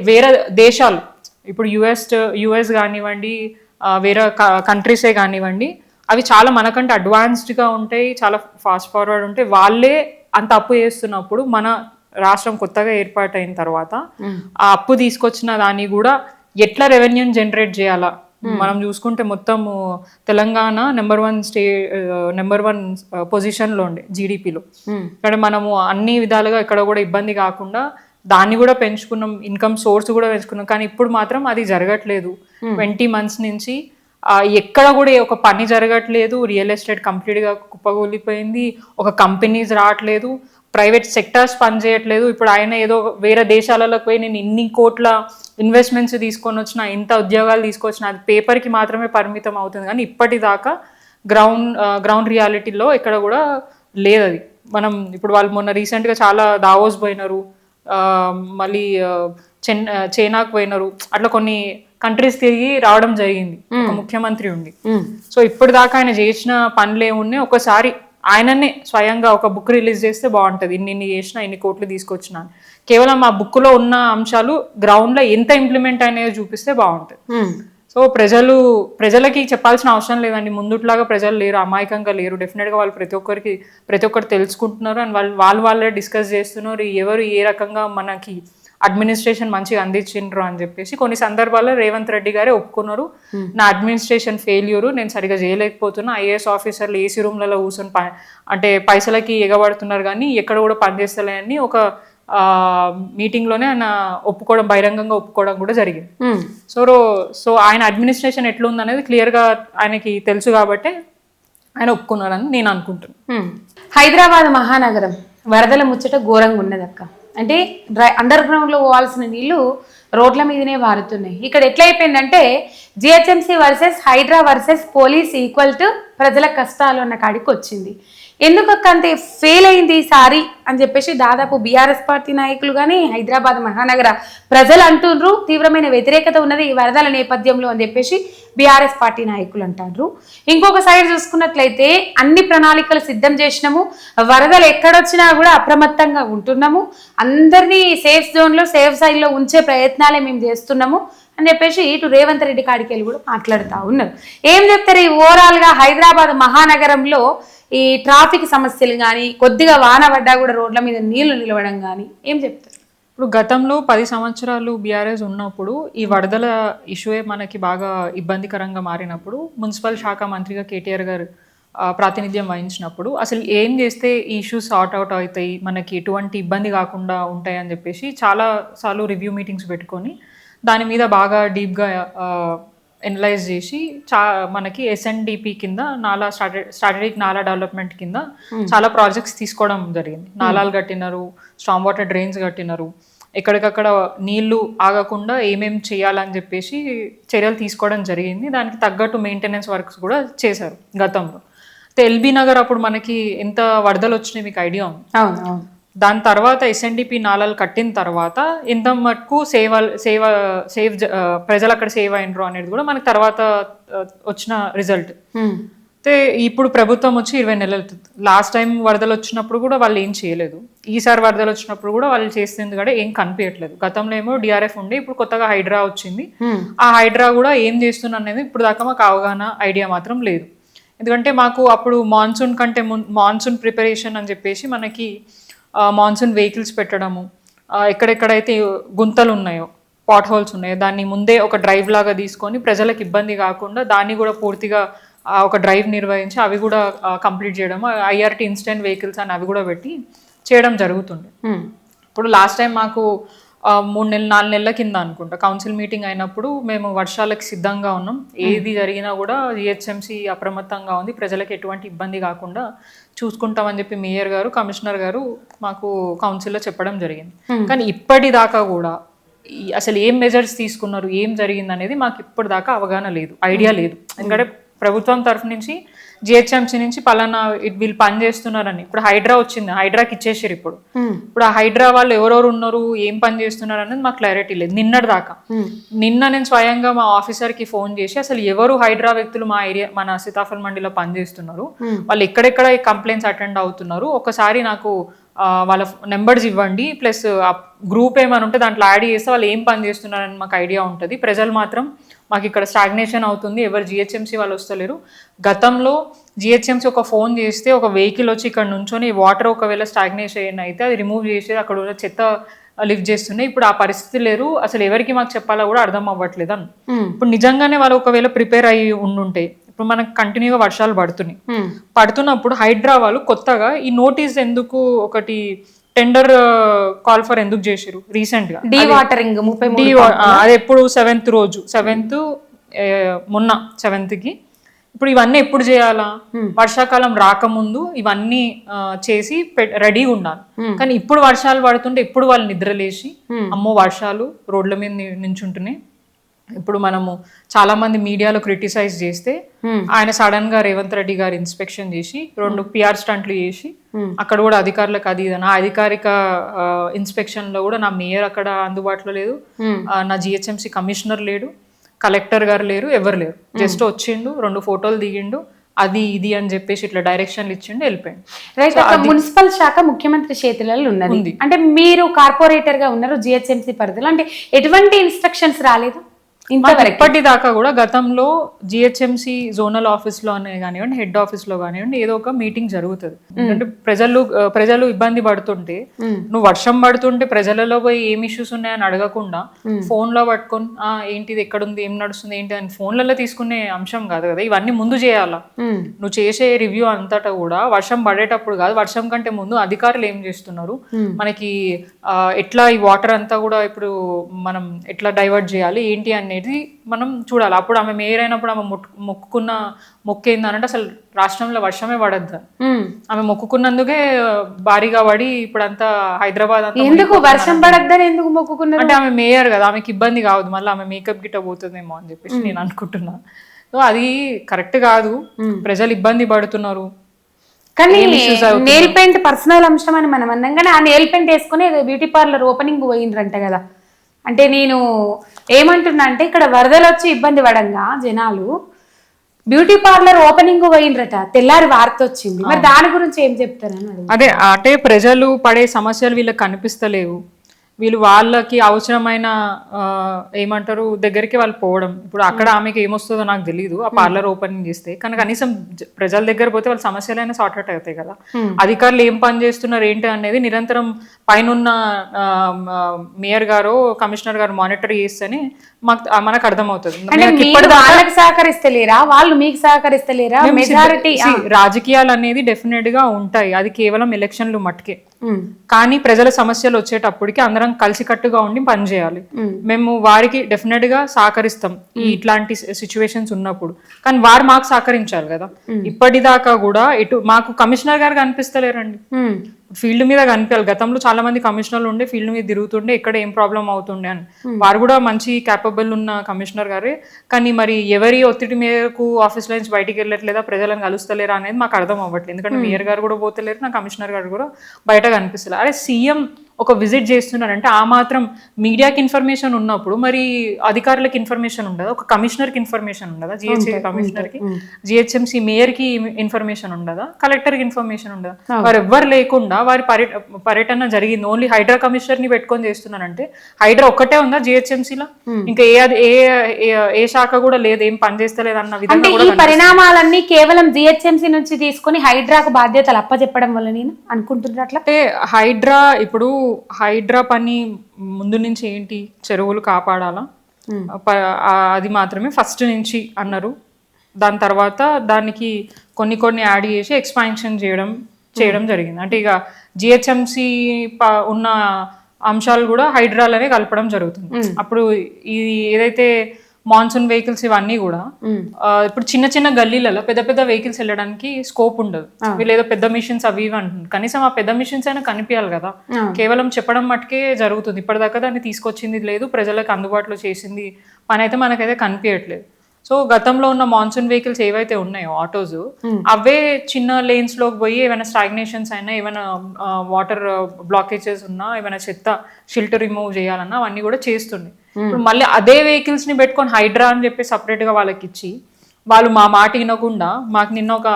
వేరే దేశాలు, ఇప్పుడు యుఎస్ కానివ్వండి, వేరే కంట్రీసే కానివ్వండి, అవి చాలా మనకంటే అడ్వాన్స్డ్గా ఉంటాయి, చాలా ఫాస్ట్ ఫార్వర్డ్ ఉంటాయి. వాళ్ళే అంత అప్పు చేస్తున్నప్పుడు మన రాష్ట్రం కొత్తగా ఏర్పాటైన తర్వాత ఆ అప్పు తీసుకొచ్చిన దాన్ని కూడా ఎట్లా రెవెన్యూని జనరేట్ చేయాలా, మనం చూసుకుంటే మొత్తం తెలంగాణ నెంబర్ 1 పొజిషన్లో ఉండే జీడిపిలో. ఇక్కడ మనము అన్ని విధాలుగా ఇక్కడ కూడా ఇబ్బంది కాకుండా దాన్ని కూడా పెంచుకున్నాం, ఇన్కమ్ సోర్స్ కూడా పెంచుకున్నాం. కానీ ఇప్పుడు మాత్రం అది జరగట్లేదు. 20 months నుంచి ఎక్కడ కూడా ఒక పని జరగట్లేదు. రియల్ ఎస్టేట్ కంప్లీట్గా కుప్పగూలిపోయింది, ఒక కంపెనీస్ రావట్లేదు, ప్రైవేట్ సెక్టర్స్ పనిచేయట్లేదు. ఇప్పుడు ఆయన ఏదో వేరే దేశాలకు పోయి నేను ఇన్ని కోట్ల ఇన్వెస్ట్మెంట్స్ తీసుకొని వచ్చిన, ఇంత ఉద్యోగాలు తీసుకొచ్చిన, అది పేపర్కి మాత్రమే పరిమితం అవుతుంది. కానీ ఇప్పటిదాకా గ్రౌండ్ రియాలిటీలో ఎక్కడ కూడా లేదు అది. మనం ఇప్పుడు వాళ్ళు మొన్న రీసెంట్గా చాలా దావోస్ పోయినారు, మళ్ళీ చైనాకు పోయినారు, అట్లా కొన్ని కంట్రీస్ తిరిగి రావడం జరిగింది ఒక ముఖ్యమంత్రి ఉండి. సో ఇప్పటిదాకా ఆయన చేసిన పనులు ఏమున్నాయి, ఒకసారి ఆయననే స్వయంగా ఒక బుక్ రిలీజ్ చేస్తే బాగుంటుంది. ఇన్ని చేసినా, ఇన్ని కోట్లు తీసుకొచ్చినా, కేవలం ఆ బుక్లో ఉన్న అంశాలు గ్రౌండ్లో ఎంత ఇంప్లిమెంట్ అనేది చూపిస్తే బాగుంటుంది. సో ప్రజలకి చెప్పాల్సిన అవసరం లేదండి. ముందుట్లాగా ప్రజలు లేరు, అమాయకంగా లేరు. డెఫినెట్గా వాళ్ళు ప్రతి ఒక్కరు తెలుసుకుంటున్నారు అండ్ వాళ్ళే డిస్కస్ చేస్తున్నారు ఎవరు ఏ రకంగా మనకి అడ్మినిస్ట్రేషన్ మంచిగా అందించిండ్రు అని చెప్పేసి. కొన్ని సందర్భాల్లో రేవంత్ రెడ్డి గారే ఒప్పుకున్నారు, నా అడ్మినిస్ట్రేషన్ ఫెయిల్యూరు, నేను సరిగా చేయలేకపోతున్నా, ఐఏఎస్ ఆఫీసర్లు ఏసీ రూమ్లలో కూర్చొని అంటే పైసలకి ఎగబడుతున్నారు కానీ ఎక్కడ కూడా పనిచేస్తలే అని ఒక మీటింగ్లోనే ఆయన బహిరంగంగా ఒప్పుకోవడం కూడా జరిగింది. సో ఆయన అడ్మినిస్ట్రేషన్ ఎట్లుంది అనేది క్లియర్గా ఆయనకి తెలుసు కాబట్టి ఆయన ఒప్పుకున్నారని నేను అనుకుంటున్నాను. హైదరాబాద్ మహానగరం వరదల ముచ్చట ఘోరంగా ఉన్నది అక్క. అంటే అండర్ గ్రౌండ్లో పోవాల్సిన నీళ్లు రోడ్ల మీదనే వారుతున్నాయి. ఇక్కడ ఎట్లయిపోయిందంటే GHMC versus HYDRAA versus police equal to ప్రజల కష్టాలు అన్న కాడికి వచ్చింది. ఎందుకక్క అంతే ఫెయిల్ అయింది ఈసారి అని చెప్పేసి దాదాపు బీఆర్ఎస్ పార్టీ నాయకులు కానీ హైదరాబాద్ మహానగర ప్రజలు అంటుండ్రు. తీవ్రమైన వ్యతిరేకత ఉన్నది ఈ వరదల నేపథ్యంలో అని చెప్పేసి బీఆర్ఎస్ పార్టీ నాయకులు అంటారు. ఇంకొక సైడ్ చూసుకున్నట్లయితే అన్ని ప్రణాళికలు సిద్ధం చేసినాము, వరదలు ఎక్కడొచ్చినా కూడా అప్రమత్తంగా ఉంటున్నాము, అందరినీ సేఫ్ జోన్లో సేఫ్ సైడ్లో ఉంచే ప్రయత్నాలే మేము చేస్తున్నాము అని చెప్పేసి ఇటు రేవంత్ రెడ్డి కాడికెళ్ళి కూడా మాట్లాడుతూ ఉన్నారు. ఏం చెప్తారు ఈ ఓవరాల్గా హైదరాబాద్ మహానగరంలో ఈ ట్రాఫిక్ సమస్యలు కానీ, కొద్దిగా వాన పడ్డా కూడా రోడ్ల మీద నీళ్లు నిలవడం కానీ ఏం చెప్తారు? ఇప్పుడు గతంలో 10 సంవత్సరాలు బీఆర్ఎస్ ఉన్నప్పుడు ఈ వరదల ఇష్యూయే మనకి బాగా ఇబ్బందికరంగా మారినప్పుడు మున్సిపల్ శాఖ మంత్రిగా కేటీఆర్ గారు ప్రాతినిధ్యం వహించినప్పుడు అసలు ఏం చేస్తే ఈ ఇష్యూస్ సార్ట్ అవుట్ అవుతాయి, మనకి ఎటువంటి ఇబ్బంది కాకుండా ఉంటాయి అని చెప్పేసి చాలా సార్లు రివ్యూ మీటింగ్స్ పెట్టుకొని దాని మీద బాగా డీప్గా ఎనలైజ్ చేసి మనకి ఎస్ఎన్డిపి కింద నాలా స్ట్రాటజిక్ నాలా డెవలప్మెంట్ కింద చాలా ప్రాజెక్ట్స్ తీసుకోవడం జరిగింది. నాలాలు కట్టినారు, స్టామ్ వాటర్ డ్రైన్స్ కట్టినారు, ఎక్కడికక్కడ నీళ్లు ఆగకుండా ఏమేం చేయాలని చెప్పేసి చర్యలు తీసుకోవడం జరిగింది. దానికి తగ్గట్టు మెయింటెనెన్స్ వర్క్స్ కూడా చేశారు గతంలో. ఎల్బీ నగర్ అప్పుడు మనకి ఎంత వరదలు వచ్చినాయి మీకు ఐడియా ఉంది. దాని తర్వాత ఎస్ఎన్డిపి నాలాలు కట్టిన తర్వాత ఎంత మటుకు ప్రజలు అక్కడ సేవ్ అయినరు అనేది కూడా మనకి తర్వాత వచ్చిన రిజల్ట్. అయితే ఇప్పుడు ప్రభుత్వం వచ్చి 20 నెలలు. లాస్ట్ టైం వరదలు వచ్చినప్పుడు కూడా వాళ్ళు ఏం చేయలేదు, ఈసారి వరదలు వచ్చినప్పుడు కూడా వాళ్ళు చేసింది కూడా ఏం కనిపించట్లేదు. గతంలో ఏమో డిఆర్ఎఫ్ ఉండే, ఇప్పుడు కొత్తగా హైడ్రా వచ్చింది. ఆ హైడ్రా కూడా ఏం చేస్తున్నా అనేది ఇప్పుడు దాకా మాకు అవగాహన ఐడియా మాత్రం లేదు. ఎందుకంటే మాకు అప్పుడు మాన్సూన్ కంటే మాన్సూన్ ప్రిపరేషన్ అని చెప్పేసి మనకి మాన్సూన్ వెహికల్స్ పెట్టడము, ఎక్కడెక్కడైతే గుంతలు ఉన్నాయో, పాట్ హోల్స్ ఉన్నాయో దాన్ని ముందే ఒక డ్రైవ్ లాగా తీసుకొని ప్రజలకు ఇబ్బంది కాకుండా దాన్ని కూడా పూర్తిగా ఒక డ్రైవ్ నిర్వహించి అవి కూడా కంప్లీట్ చేయడం, ఐఆర్టీ ఇన్స్టెంట్ వెహికల్స్ అని అవి కూడా పెట్టి చేయడం జరుగుతుండే. ఇప్పుడు లాస్ట్ టైం మాకు 3-4 నెలల కింద అనుకుంటా కౌన్సిల్ మీటింగ్ అయినప్పుడు మేము వర్షాలకు సిద్ధంగా ఉన్నాం, ఏది జరిగినా కూడా జిహెచ్ఎంసీ అప్రమత్తంగా ఉంది, ప్రజలకు ఎటువంటి ఇబ్బంది కాకుండా చూసుకుంటామని చెప్పి మేయర్ గారు, కమిషనర్ గారు మాకు కౌన్సిల్లో చెప్పడం జరిగింది. కానీ ఇప్పటిదాకా కూడా అసలు ఏం మెజర్స్ తీసుకున్నారు, ఏం జరిగింది అనేది మాకు ఇప్పటిదాకా అవగాహన లేదు, ఐడియా లేదు. ఎందుకంటే ప్రభుత్వం తరఫు నుంచి జిహెచ్ఎంసీ నుంచి పలానా వీళ్ళు పని చేస్తున్నారని, ఇప్పుడు హైడ్రా వచ్చింది, హైడ్రాకి ఇచ్చేసారు. ఇప్పుడు ఆ హైడ్రా వాళ్ళు ఎవరెవరు ఉన్నారు, ఏం పని చేస్తున్నారు అనేది మాకు క్లారిటీ లేదు నిన్నటి దాకా. నిన్న నేను స్వయంగా మా ఆఫీసర్కి ఫోన్ చేసి అసలు ఎవరు హైడ్రా వ్యక్తులు మా ఏరియా మన సీతాఫల్ మండిలో పనిచేస్తున్నారు, వాళ్ళు ఎక్కడెక్కడ కంప్లైంట్స్ అటెండ్ అవుతున్నారు, ఒకసారి నాకు వాళ్ళ నెంబర్స్ ఇవ్వండి, ప్లస్ గ్రూప్ ఏమైనా ఉంటే దాంట్లో యాడ్ చేస్తే వాళ్ళు ఏం పని చేస్తున్నారని మాకు ఐడియా ఉంటుంది. ప్రజలు మాత్రం మాకు ఇక్కడ స్టాగ్నేషన్ అవుతుంది, ఎవరు జిహెచ్ఎంసీ వాళ్ళు వస్తలేరు. గతంలో జిహెచ్ఎంసీ ఒక ఫోన్ చేస్తే ఒక వెహికల్ వచ్చి ఇక్కడ నుంచొని వాటర్ ఒకవేళ స్టాగ్నేషన్ అయితే అది రిమూవ్ చేసి అక్కడ ఉన్న చెత్త లిఫ్ట్ చేస్తున్నాయి. ఇప్పుడు ఆ పరిస్థితి లేరు, అసలు ఎవరికి మాకు చెప్పాలో కూడా అర్థం అవ్వట్లేదు అని. ఇప్పుడు నిజంగానే వాళ్ళు ఒకవేళ ప్రిపేర్ అయ్యి ఉండుంటే, ఇప్పుడు మనకు కంటిన్యూగా వర్షాలు పడుతున్నప్పుడు హైడ్రా వాళ్ళు కొత్తగా ఈ నోటీస్ ఎందుకు ఒకటి టెండర్ కాల్ ఫర్ ఎందుకు చేసిరు రీసెంట్ గా, అది ఎప్పుడు 7th రోజు, 7th మొన్న 7th కి. ఇప్పుడు ఇవన్నీ ఎప్పుడు చేయాలా, వర్షాకాలం రాకముందు ఇవన్నీ చేసి రెడీగా ఉండాలి. కానీ ఇప్పుడు వర్షాలు పడుతుంటే ఎప్పుడు వాళ్ళు నిద్రలేసి అమ్మో వర్షాలు రోడ్ల మీద నించుంటున్నాయి. ఇప్పుడు మనము చాలా మంది మీడియాలో క్రిటిసైజ్ చేస్తే ఆయన సడన్ గా రేవంత్ రెడ్డి గారు ఇన్స్పెక్షన్ చేసి 2 PR స్టంట్లు చేసి అక్కడ కూడా అధికారులకు అది నా అధికారిక ఇన్స్పెక్షన్ లో కూడా నా మేయర్ అక్కడ అందుబాటులో లేదు, నా జిహెచ్ఎంసీ కమిషనర్ లేడు, కలెక్టర్ గారు లేరు, ఎవరు లేరు. జస్ట్ వచ్చిండు, 2 ఫోటోలు దిగిండు, అది ఇది అని చెప్పేసి ఇట్లా డైరెక్షన్లు ఇచ్చిండు, వెళ్ళిపోయింది. రైట్. మున్సిపల్ శాఖ ముఖ్యమంత్రి చేతులలో ఉన్నది, అంటే మీరు కార్పొరేటర్ గా ఉన్నారు జిహెచ్ఎంసీ పరిధిలో, అంటే ఎటువంటి ఇన్స్ట్రక్షన్స్ రాలేదు ఇప్పటిదాకా కూడా. గతంలో జిహెచ్ఎంసీ జోనల్ ఆఫీస్ లోనే కానివ్వండి, హెడ్ ఆఫీస్ లో కానివ్వండి, ఏదో ఒక మీటింగ్ జరుగుతుంది. అంటే ప్రజలు ఇబ్బంది పడుతుంటే, నువ్వు వర్షం పడుతుంటే ప్రజలలో పోయి ఏం ఇష్యూస్ ఉన్నాయని అడగకుండా ఫోన్ లో పట్టుకొని ఏంటిది ఎక్కడుంది, ఏం నడుస్తుంది ఏంటి అని ఫోన్లలో తీసుకునే అంశం కాదు కదా. ఇవన్నీ ముందు చేయాలా. నువ్వు చేసే రివ్యూ అంతటా కూడా వర్షం పడేటప్పుడు కాదు, వర్షం కంటే ముందు అధికారులు ఏం చేస్తున్నారు, మనకి ఎట్లా ఈ వాటర్ అంతా కూడా ఇప్పుడు మనం ఎట్లా డైవర్ట్ చేయాలి ఏంటి అనేది మనం చూడాలి. అప్పుడు ఆమె మేయర్ అయినప్పుడు ఆమె మొక్కుకున్న మొక్కు ఏందనంటే అసలు రాష్ట్రంలో వర్షమే పడద్దు. ఆమె మొక్కుకున్నందుకే భారీగా పడి ఇప్పుడంతా హైదరాబాద్ అంతా ఎందుకు వర్షం పడద్దని ఎందుకు మొక్కుకున్నారు అంటే ఆమె మేయర్ కదా, ఆమెకి ఇబ్బంది కావద్దు, మళ్ళీ ఆమె మేకప్ గిట్ట పోతుందేమో అని చెప్పేసి నేను అనుకుంటున్నా. అది కరెక్ట్ కాదు, ప్రజలు ఇబ్బంది పడుతున్నారు. కానీ నెయిల్ పెయింట్ పర్సనల్ అంశం అని మనం అన్నాం, కానీ ఆ నెయిల్ పెయింట్ వేసుకుని బ్యూటీ పార్లర్ ఓపెనింగ్ పోయిండ్రంట కదా. అంటే నేను ఏమంటున్నా అంటే ఇక్కడ వరదలు వచ్చి ఇబ్బంది పడంగా జనాలు బ్యూటీ పార్లర్ ఓపెనింగ్ పోయిండ్రట, తెల్లారి వార్త వచ్చింది. మరి దాని గురించి ఏం చెప్తారని అదే అంటే ప్రజలు పడే సమస్యలు వీళ్ళకి కనిపిస్తలేవు. వీళ్ళు వాళ్ళకి అవసరమైన ఏమంటారు దగ్గరికి వాళ్ళు పోవడం. ఇప్పుడు అక్కడ ఆమెకి ఏమొస్తుందో నాకు తెలియదు ఆ పార్లర్ ఓపెనింగ్ చేస్తే, కానీ కనీసం ప్రజల దగ్గర పోతే వాళ్ళ సమస్యలైనా సార్ట్ అవుట్ అవుతాయి కదా. అధికారులు ఏం పని చేస్తున్నారు ఏంటి అనేది నిరంతరం పైన మేయర్ గారు కమిషనర్ గారు మానిటర్ చేస్తేనే మనకు అర్థమవుతుంది. వాళ్ళకి సహకరిస్తలేరా, వాళ్ళు మీకు సహకరిస్తలేరా? మెజారిటీ రాజకీయాలు అనేది డెఫినెట్ గా ఉంటాయి, అది కేవలం ఎలక్షన్లు మట్టుకే. కానీ ప్రజల సమస్యలు వచ్చేటప్పటికి అందరం కలిసికట్టుగా ఉండి పనిచేయాలి. మేము వారికి డెఫినెట్ గా సహకరిస్తాం ఇట్లాంటి సిచ్యువేషన్స్ ఉన్నప్పుడు, కానీ వారు మాకు సహకరించాలి కదా. ఇప్పటిదాకా కూడా ఇటు మాకు కమిషనర్ గారు కనిపిస్తలేరండి, ఫీల్డ్ మీద కనిపించాలి. గతంలో చాలా మంది కమిషనర్లు ఉండే ఫీల్డ్ మీద తిరుగుతుండే ఎక్కడ ఏం ప్రాబ్లం అవుతుండే అని. వారు కూడా మంచి క్యాపబుల్ ఉన్న కమిషనర్ గారే, కానీ మరి ఎవరి ఒత్తిడి మేరకు ఆఫీస్ నుంచి బయటికి వెళ్ళట్లేదా, ప్రజలను కలుస్తలేరా అనేది మాకు అర్థం అవ్వట్లేదు. ఎందుకంటే మేయర్ గారు కూడా పోతలేరు, నా కమిషనర్ గారు కూడా బయట కనిపిస్తలేదు. అరే సీఎం ఒక విజిట్ చేస్తున్నారంటే ఆ మాత్రం మీడియాకి ఇన్ఫర్మేషన్ ఉన్నప్పుడు మరి అధికారులకు ఇన్ఫర్మేషన్ ఉండదా, ఒక కమిషనర్కి ఇన్ఫర్మేషన్ ఉండదా, జిహెచ్ఎంసీ కమిషనర్కి, జిహెచ్ఎంసీ మేయర్కి ఇన్ఫర్మేషన్ ఉండదా, కలెక్టర్కి ఇన్ఫర్మేషన్ ఉండదా? వారు ఎవ్వరు లేకుండా వారి పర్యటన జరిగింది. ఓన్లీ హైడ్రా కమిషనర్ ని పెట్టుకొని చేస్తున్నారంటే హైడ్రా ఒక్కటే ఉందా జిహెచ్ఎంసీలో? ఇంకా ఏ శాఖ కూడా లేదు, ఏం పని చేస్తలేదు అన్న విధంగా. ఈ పరిణామాలన్నీ కేవలం జిహెచ్ఎంసీ నుంచి తీసుకొని హైడ్రాకు బాధ్యతలు అప్పచెప్పడం వల్ల నేను అనుకుంటున్నట్ల. అంటే హైడ్రా ఇప్పుడు హైడ్రా పని ముందు నుంచి ఏంటి, చెరువులు కాపాడాలా, అది మాత్రమే ఫస్ట్ నుంచి అన్నారు. దాని తర్వాత దానికి కొన్ని యాడ్ చేసి ఎక్స్పాన్షన్ చేయడం జరిగింది. అంటే ఇక జిహెచ్ఎంసీ ఉన్న అంశాలు కూడా హైడ్రాలనే కలపడం జరుగుతుంది. అప్పుడు ఇది ఏదైతే మాన్సూన్ వెహికల్స్ ఇవన్నీ కూడా ఇప్పుడు చిన్న గల్లీలలో పెద్ద వెహికల్స్ వెళ్ళడానికి స్కోప్ ఉండదు. వీళ్ళు ఏదో పెద్ద మిషన్స్ అవి ఇవి అంటున్నారు, కనీసం ఆ పెద్ద మిషన్స్ అయినా కనిపించాలి కదా. కేవలం చెప్పడం మట్టుకే జరుగుతుంది. ఇప్పటిదాకా దాన్ని తీసుకొచ్చింది లేదు, ప్రజలకు అందుబాటులో చేసింది పని అయితే మనకైతే కనిపించట్లేదు. సో గతంలో ఉన్న మాన్సూన్ వెహికల్స్ ఏవైతే ఉన్నాయో ఆటోస్, అవే చిన్న లేన్స్ లోకి పోయి ఏమైనా స్టాగ్నేషన్స్ అయినా, ఏమైనా వాటర్ బ్లాకేజెస్ ఉన్నా, ఏమైనా చెత్త షిల్టర్ రిమూవ్ చేయాలన్నా అవన్నీ కూడా చేస్తుండే. ఇప్పుడు మళ్ళీ అదే వెహికల్స్ ని పెట్టుకొని హైడ్రా అని చెప్పి సపరేట్ గా వాళ్ళకి ఇచ్చి, వాళ్ళు మా మాట వినకుండా, మాకు నిన్న ఒక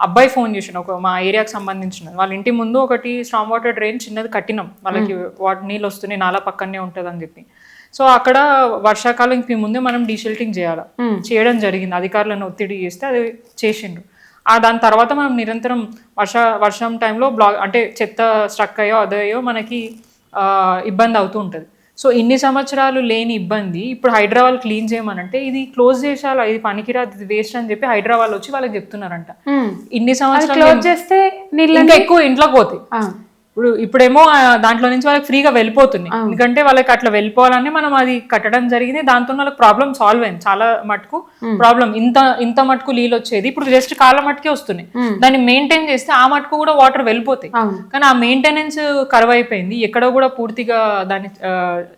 అబ్బాయి ఫోన్ చేసిన, ఒక మా ఏరియాకి సంబంధించిన వాళ్ళ ఇంటి ముందు ఒకటి స్ట్రాంగ్ వాటర్ డ్రైన్ చిన్నది కట్టినాం, వాళ్ళకి నీళ్ళు వస్తున్నాయి, నాలా పక్కనే ఉంటుంది అని చెప్పి. సో అక్కడ వర్షాకాలంకి ముందే మనం డీషెల్టింగ్ చేయడం జరిగింది. అధికారులను ఒత్తిడి చేస్తే అది చేసిండ్రు. దాని తర్వాత మనం నిరంతరం వర్షం టైంలో అంటే చెత్త స్ట్రక్ అయ్యో మనకి ఇబ్బంది అవుతూ ఉంటుంది. సో ఇన్ని సంవత్సరాలు లేని ఇబ్బంది ఇప్పుడు హైదరాబాద్ క్లీన్ చేయమనంటే ఇది క్లోజ్ చేసాలి, ఇది పనికిరాదు, ఇది వేస్ట్ అని చెప్పి హైదరాబాద్ వచ్చి వాళ్ళకి చెప్తున్నారంట. ఇన్ని సంవత్సరాలు క్లోజ్ చేస్తే ఇంకా ఎక్కువ ఇంట్లోకి పోతాయి. ఇప్పుడేమో దాంట్లో నుంచి వాళ్ళకి ఫ్రీగా వెళ్ళిపోతుంది, ఎందుకంటే వాళ్ళకి అట్లా వెళ్ళిపోవాలని మనం అది కట్టడం జరిగింది. దాంతో వాళ్ళకి ప్రాబ్లం సాల్వ్ అయింది, చాలా మటుకు ప్రాబ్లం. ఇంత మటుకు నీళ్ళు వచ్చేది ఇప్పుడు జస్ట్ కాళ్ళ మట్టుకే వస్తున్నాయి. దాన్ని మెయింటైన్ చేస్తే ఆ మటుకు కూడా వాటర్ వెళ్ళిపోతాయి. కానీ ఆ మెయింటెనెన్స్ కరువు అయిపోయింది, ఎక్కడో కూడా పూర్తిగా దాన్ని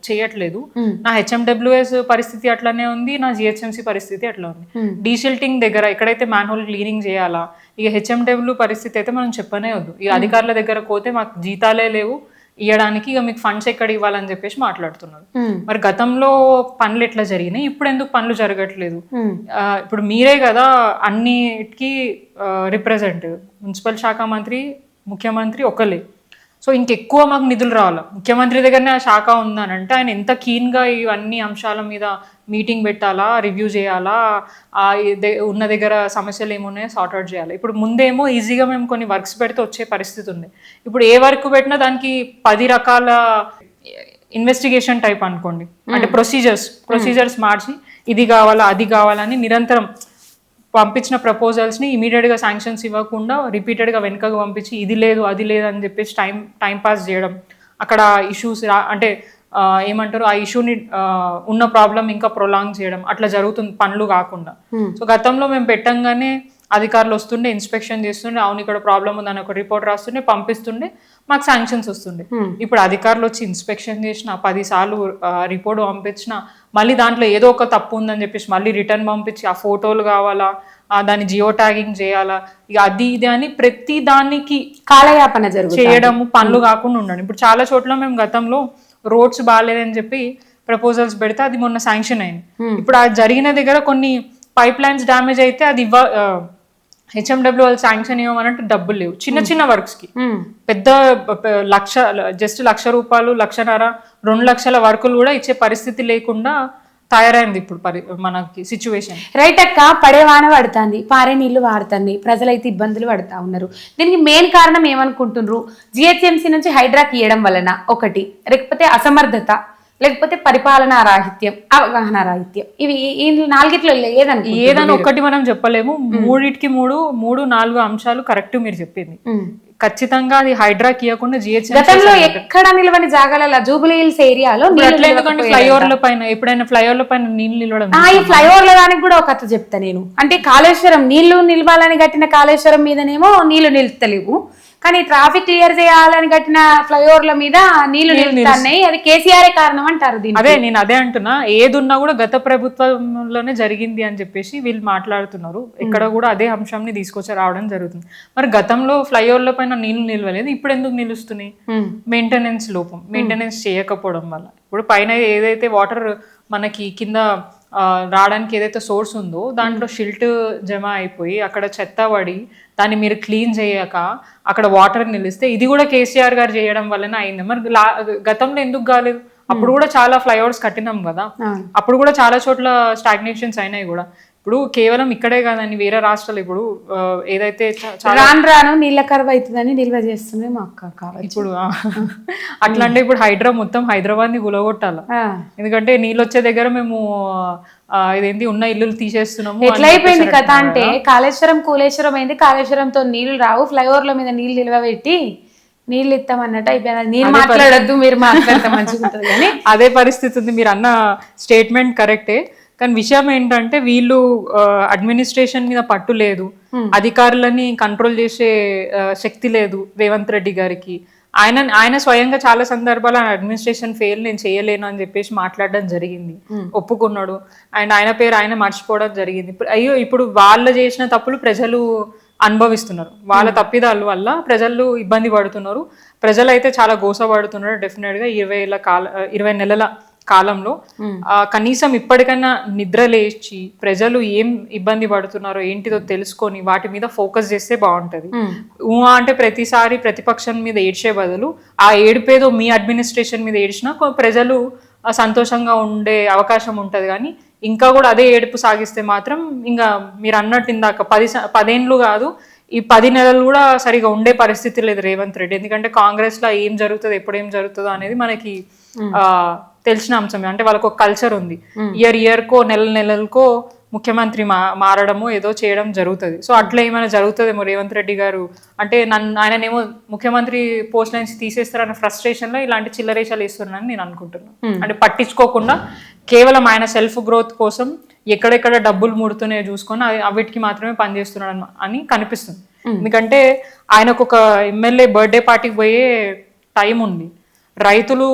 చేయట్లేదు. నా హెచ్ఎండబ్ల్యూఎస్ పరిస్థితి అట్లానే ఉంది, నా జిహెచ్ఎంసీ పరిస్థితి అట్లా ఉంది. డీషెల్టింగ్ దగ్గర ఎక్కడైతే మ్యాన్హోల్ క్లీనింగ్ చేయాలా, ఇక హెచ్ఎండబ్ల్యూ పరిస్థితి అయితే మనం చెప్పనే వద్దు. ఇక అధికారుల దగ్గర పోతే మాకు జీతాలే లేవు ఇవ్వడానికి, ఇక మీకు ఫండ్స్ ఎక్కడ ఇవ్వాలని చెప్పేసి మాట్లాడుతున్నారు. మరి గతంలో పనులు ఎట్లా జరిగినాయి, ఇప్పుడు ఎందుకు పనులు జరగట్లేదు? ఇప్పుడు మీరే కదా అన్నిటికీ రిప్రజెంట్, మున్సిపల్ శాఖ మంత్రి, ముఖ్యమంత్రి ఒకలే. సో ఇంకెక్కువ మాకు నిధులు రావాలి. ముఖ్యమంత్రి దగ్గరనే ఆ శాఖ ఉందనంటే ఆయన ఎంత కీన్గా ఇవన్నీ అంశాల మీద మీటింగ్ పెట్టాలా, రివ్యూ చేయాలా, ఉన్న దగ్గర సమస్యలు ఏమున్నాయో సార్ట్అవుట్ చేయాలి. ఇప్పుడు ముందేమో ఈజీగా మేము కొన్ని వర్క్స్ పెడితే వచ్చే పరిస్థితి ఉంది. ఇప్పుడు ఏ వర్క్ పెట్టినా దానికి 10 రకాల ఇన్వెస్టిగేషన్ టైప్ అనుకోండి, అంటే ప్రొసీజర్స్ మార్చి ఇది కావాలా అది కావాలని నిరంతరం పంపించిన ప్రపోజల్స్ని ఇమీడియట్గా శాంక్షన్స్ ఇవ్వకుండా రిపీటెడ్గా వెనుకకు పంపించి ఇది లేదు అది లేదు అని చెప్పేసి టైం పాస్ చేయడం, అక్కడ ఇష్యూస్ అంటే ఏమంటారు ఆ ఇష్యూని ఉన్న ప్రాబ్లం ఇంకా ప్రొలాంగ్ చేయడం, అట్లా జరుగుతుంది పనులు కాకుండా. సో గతంలో మేము పెట్టంగానే అధికారులు వస్తుండే, ఇన్స్పెక్షన్ చేస్తుండే, అవును ఇక్కడ ప్రాబ్లం ఉందని ఒక రిపోర్ట్ రాస్తుండే, పంపిస్తుండే, మాకు శాంక్షన్స్ వస్తుండే. ఇప్పుడు అధికారులు వచ్చి ఇన్స్పెక్షన్ చేసిన 10 సార్లు రిపోర్ట్ పంపించిన, మళ్ళీ దాంట్లో ఏదో ఒక తప్పు ఉందని చెప్పేసి మళ్ళీ రిటర్న్ పంపించి ఆ ఫోటోలు కావాలా, దాన్ని జియో ట్యాగింగ్ చేయాలా, ఇక అది ఇది అని ప్రతి దానికి కాలయాపన చేయడము, పనులు కాకుండా ఉండడం. ఇప్పుడు చాలా చోట్ల మేము గతంలో రోడ్స్ బాగాలేదని చెప్పి ప్రపోజల్స్ పెడితే అది మొన్న శాంక్షన్ అయింది. ఇప్పుడు అది జరిగిన దగ్గర కొన్ని పైప్ లైన్స్ డ్యామేజ్ అయితే అది హెచ్ఎండబ్ల్యూ వాళ్ళు శాంక్షన్ ఇవ్వమనంటే డబ్బులు లేవు చిన్న చిన్న వర్క్స్ కి. పెద్ద జస్ట్ ₹1,00,000 1,50,000 2,00,000 వర్కులు కూడా ఇచ్చే పరిస్థితి లేకుండా తయారైంది ఇప్పుడు మనకి సిచ్యువేషన్. రైట్ అక్క, పడే వాన పడుతుంది, పారే నీళ్లు వాడుతుంది, ప్రజలైతే ఇబ్బందులు పడుతూ ఉన్నారు. దీనికి మెయిన్ కారణం ఏమనుకుంటున్నారు? జిహెచ్ఎంసీ నుంచి హైడ్రాకి ఇవ్వడం వలన ఒకటి, లేకపోతే అసమర్థత, లేకపోతే పరిపాలనా రాహిత్యం, అవగాహన రాహిత్యం, ఇవి ఈ 4గిట్లో ఏదని ఒక్కటి మనం చెప్పలేము. 3కి 3 4 అంశాలు కరెక్ట్ మీరు చెప్పింది. ఖచ్చితంగా అది హైడ్రాకి ఇవ్వకుండా జిహెచ్ఎంసీ గతంలో ఎక్కడ నిలవని జాగాల జూబిలీ హిల్స్ ఏరియాలో ఎందుకంటే ఫ్లైఓవర్ల పైన ఎప్పుడైనా ఫ్లైఓవర్ల పైన నీళ్లు నిలవడం. ఈ ఫ్లైఓవర్ల దానికి కూడా ఒక కథ చెప్తా నేను. అంటే కాళేశ్వరం నీళ్లు నిలవాలని కట్టిన కాళేశ్వరం మీదనేమో నీళ్లు నిలుస్తలేవు, కానీ ట్రాఫిక్ క్లియర్ చేయాలని కట్టిన ఫ్లైఓవర్ల మీద నీళ్లు నిలుస్తున్నాయి. అది కేసీఆర్ కారణం అంటారు. అదే నేను అదే అంటున్నా, ఏదున్నా కూడా గత ప్రభుత్వంలోనే జరిగింది అని చెప్పేసి వీళ్ళు మాట్లాడుతున్నారు. ఇక్కడ కూడా అదే అంశాన్ని తీసుకొచ్చి రావడం జరుగుతుంది. మరి గతంలో ఫ్లైఓవర్ల పైన నీళ్లు నిలవలేదు, ఇప్పుడు ఎందుకు నిలుస్తున్నాయి? మెయింటెనెన్స్ లోపం, మెయింటెనెన్స్ చేయకపోవడం వల్ల. ఇప్పుడు పైన ఏదైతే వాటర్ మనకి కింద రావడానికి ఏదైతే సోర్స్ ఉందో దాంట్లో షిల్ట్ జమ అయిపోయి అక్కడ చెత్త పడి దాన్ని మీరు క్లీన్ చేయక అక్కడ వాటర్ నిలిస్తే ఇది కూడా కేసీఆర్ గారు చేయడం వల్లనే అయింది. మరి గతంలో ఎందుకు కాలేదు? అప్పుడు కూడా చాలా ఫ్లైఓవర్స్ కట్టినాం కదా, అప్పుడు కూడా చాలా చోట్ల స్టాగ్నేషన్స్ అయినాయి కూడా. ఇప్పుడు కేవలం ఇక్కడే కాదని వేరే రాష్ట్రాలు ఇప్పుడు ఏదైతే రాను నీళ్ళ కరువు అవుతుందని నిల్వ చేస్తుంది మా అక్క. ఇప్పుడు అట్లా అంటే ఇప్పుడు మొత్తం హైదరాబాద్ ని గులగొట్టాలి. ఎందుకంటే నీళ్ళు వచ్చే దగ్గర మేము ఇదేంటి ఉన్న ఇల్లు తీసేస్తున్నాము. ఎట్లయిపోయింది కథ అంటే కాళేశ్వరం కూలేశ్వరం అయింది, కాళేశ్వరంతో నీళ్లు రావు, ఫ్లైఓవర్ల మీద నీళ్లు నిల్వ పెట్టి నీళ్ళు ఇస్తామన్నట్టు అయిపోయింది. నేను మాట్లాడద్దు, మీరు మాట్లాడితే మంచిగా ఉంటుంది కానీ అదే పరిస్థితి ఉంది. మీరు అన్న స్టేట్మెంట్ కరెక్టే, కానీ విషయం ఏంటంటే వీళ్ళు అడ్మినిస్ట్రేషన్ మీద పట్టు లేదు, అధికారులని కంట్రోల్ చేసే శక్తి లేదు రేవంత్ రెడ్డి గారికి. ఆయన స్వయంగా చాలా సందర్భాలు అడ్మినిస్ట్రేషన్ ఫెయిల్, నేను చేయలేను అని చెప్పేసి మాట్లాడడం జరిగింది, ఒప్పుకున్నాడు. అండ్ ఆయన పేరు ఆయన మర్చిపోవడం జరిగింది. అయ్యో ఇప్పుడు వాళ్ళు చేసిన తప్పులు ప్రజలు అనుభవిస్తున్నారు, వాళ్ళ తప్పిదాల వల్ల ప్రజలు ఇబ్బంది పడుతున్నారు. ప్రజలు అయితే చాలా గోసపడుతున్నారు. డెఫినెట్ గా 20 నెలల కాలంలో కనీసం ఇప్పటికైనా నిద్ర లేచి ప్రజలు ఏం ఇబ్బంది పడుతున్నారో ఏంటిదో తెలుసుకొని వాటి మీద ఫోకస్ చేస్తే బాగుంటది. అంటే ప్రతిసారి ప్రతిపక్షం మీద ఏడ్చే బదులు ఆ ఏడిపేదో మీ అడ్మినిస్ట్రేషన్ మీద ఏడ్చినా ప్రజలు సంతోషంగా ఉండే అవకాశం ఉంటది. కానీ ఇంకా కూడా అదే ఏడుపు సాగిస్తే మాత్రం ఇంకా మీరు అన్నట్టు ఇందాక 10 ఏళ్ళు కాదు, ఈ 10 నెలలు కూడా సరిగా ఉండే పరిస్థితి లేదు రేవంత్ రెడ్డి. ఎందుకంటే కాంగ్రెస్ లో ఏం జరుగుతుంది, ఎప్పుడు ఏం జరుగుతుందో అనేది మనకి తెలిసిన అంశమే. అంటే వాళ్ళకు ఒక కల్చర్ ఉంది, ఇయర్కో నెలలకో ముఖ్యమంత్రి మారడము ఏదో చేయడం జరుగుతుంది. సో అట్లా ఏమైనా జరుగుతుందేమో రేవంత్ రెడ్డి గారు అంటే ఆయననేమో ముఖ్యమంత్రి పోస్ట్ నుంచి తీసేస్తారన్న ఫ్రస్ట్రేషన్ లో ఇలాంటి చిల్లరేషాలు వేస్తున్నారని నేను అనుకుంటున్నాను. అంటే పట్టించుకోకుండా కేవలం ఆయన సెల్ఫ్ గ్రోత్ కోసం ఎక్కడెక్కడ డబ్బులు ముడుతున్నాయో చూసుకొని అవిటికి మాత్రమే పనిచేస్తున్నాడు అని కనిపిస్తుంది. ఎందుకంటే ఆయనకు ఒక ఎమ్మెల్యే బర్త్డే పార్టీకి పోయే టైం ఉంది, రైతులు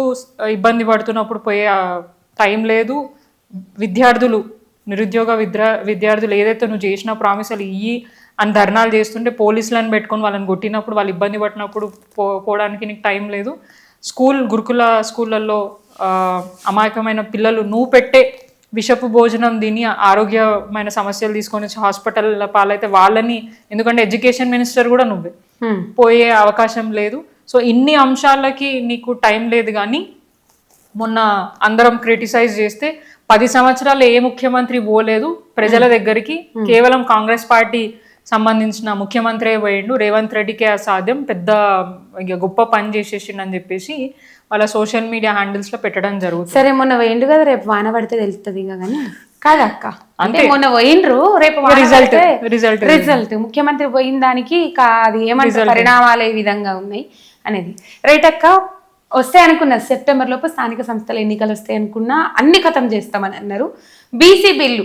ఇబ్బంది పడుతున్నప్పుడు పోయే టైం లేదు, నిరుద్యోగ విద్యార్థులు ఏదైతే నువ్వు చేసిన ప్రామిసులు ఇయ్యి అని ధర్నాలు చేస్తుంటే పోలీసులను పెట్టుకొని వాళ్ళని కొట్టినప్పుడు వాళ్ళు ఇబ్బంది పడినప్పుడు పోవడానికి నీకు టైం లేదు. గురుకుల స్కూళ్ళల్లో అమాయకమైన పిల్లలు నువ్వు పెట్టే విషపు భోజనం దీన్ని ఆరోగ్యమైన సమస్యలు తీసుకొని వచ్చి హాస్పిటల్ పాలైతే వాళ్ళని, ఎందుకంటే ఎడ్యుకేషన్ మినిస్టర్ కూడా నువ్వే, పోయే అవకాశం లేదు. సో ఇన్ని అంశాలకి నీకు టైం లేదు. కానీ మొన్న అందరం క్రిటిసైజ్ చేస్తే 10 సంవత్సరాలు ఏ ముఖ్యమంత్రి పోలేదు ప్రజల దగ్గరికి, కేవలం కాంగ్రెస్ పార్టీ సంబంధించిన ముఖ్యమంత్రి పోయిండు, రేవంత్ రెడ్డికే అసాధ్యం, పెద్ద గొప్ప పని చేసేసిండని చెప్పేసి వాళ్ళ సోషల్ మీడియా హ్యాండిల్స్ లో పెట్టడం జరుగుతుంది. సరే మొన్న పోయిండు కదా, రేపు వాన పడితే తెలుస్తుంది కానీ కాదక్క. అంటే మొన్న పోయిండ్రు, రేపు రిజల్ట్ ముఖ్యమంత్రి పోయిన దానికి అది ఏమంటారు పరిణామాలు ఏ విధంగా ఉన్నాయి అనేది. రైట్ అక్క, వస్తే అనుకున్నా సెప్టెంబర్ లోపు స్థానిక సంస్థల ఎన్నికలు వస్తాయి అనుకున్నా, అన్ని ఖతం చేస్తామని అన్నారు. బీసీ బిల్లు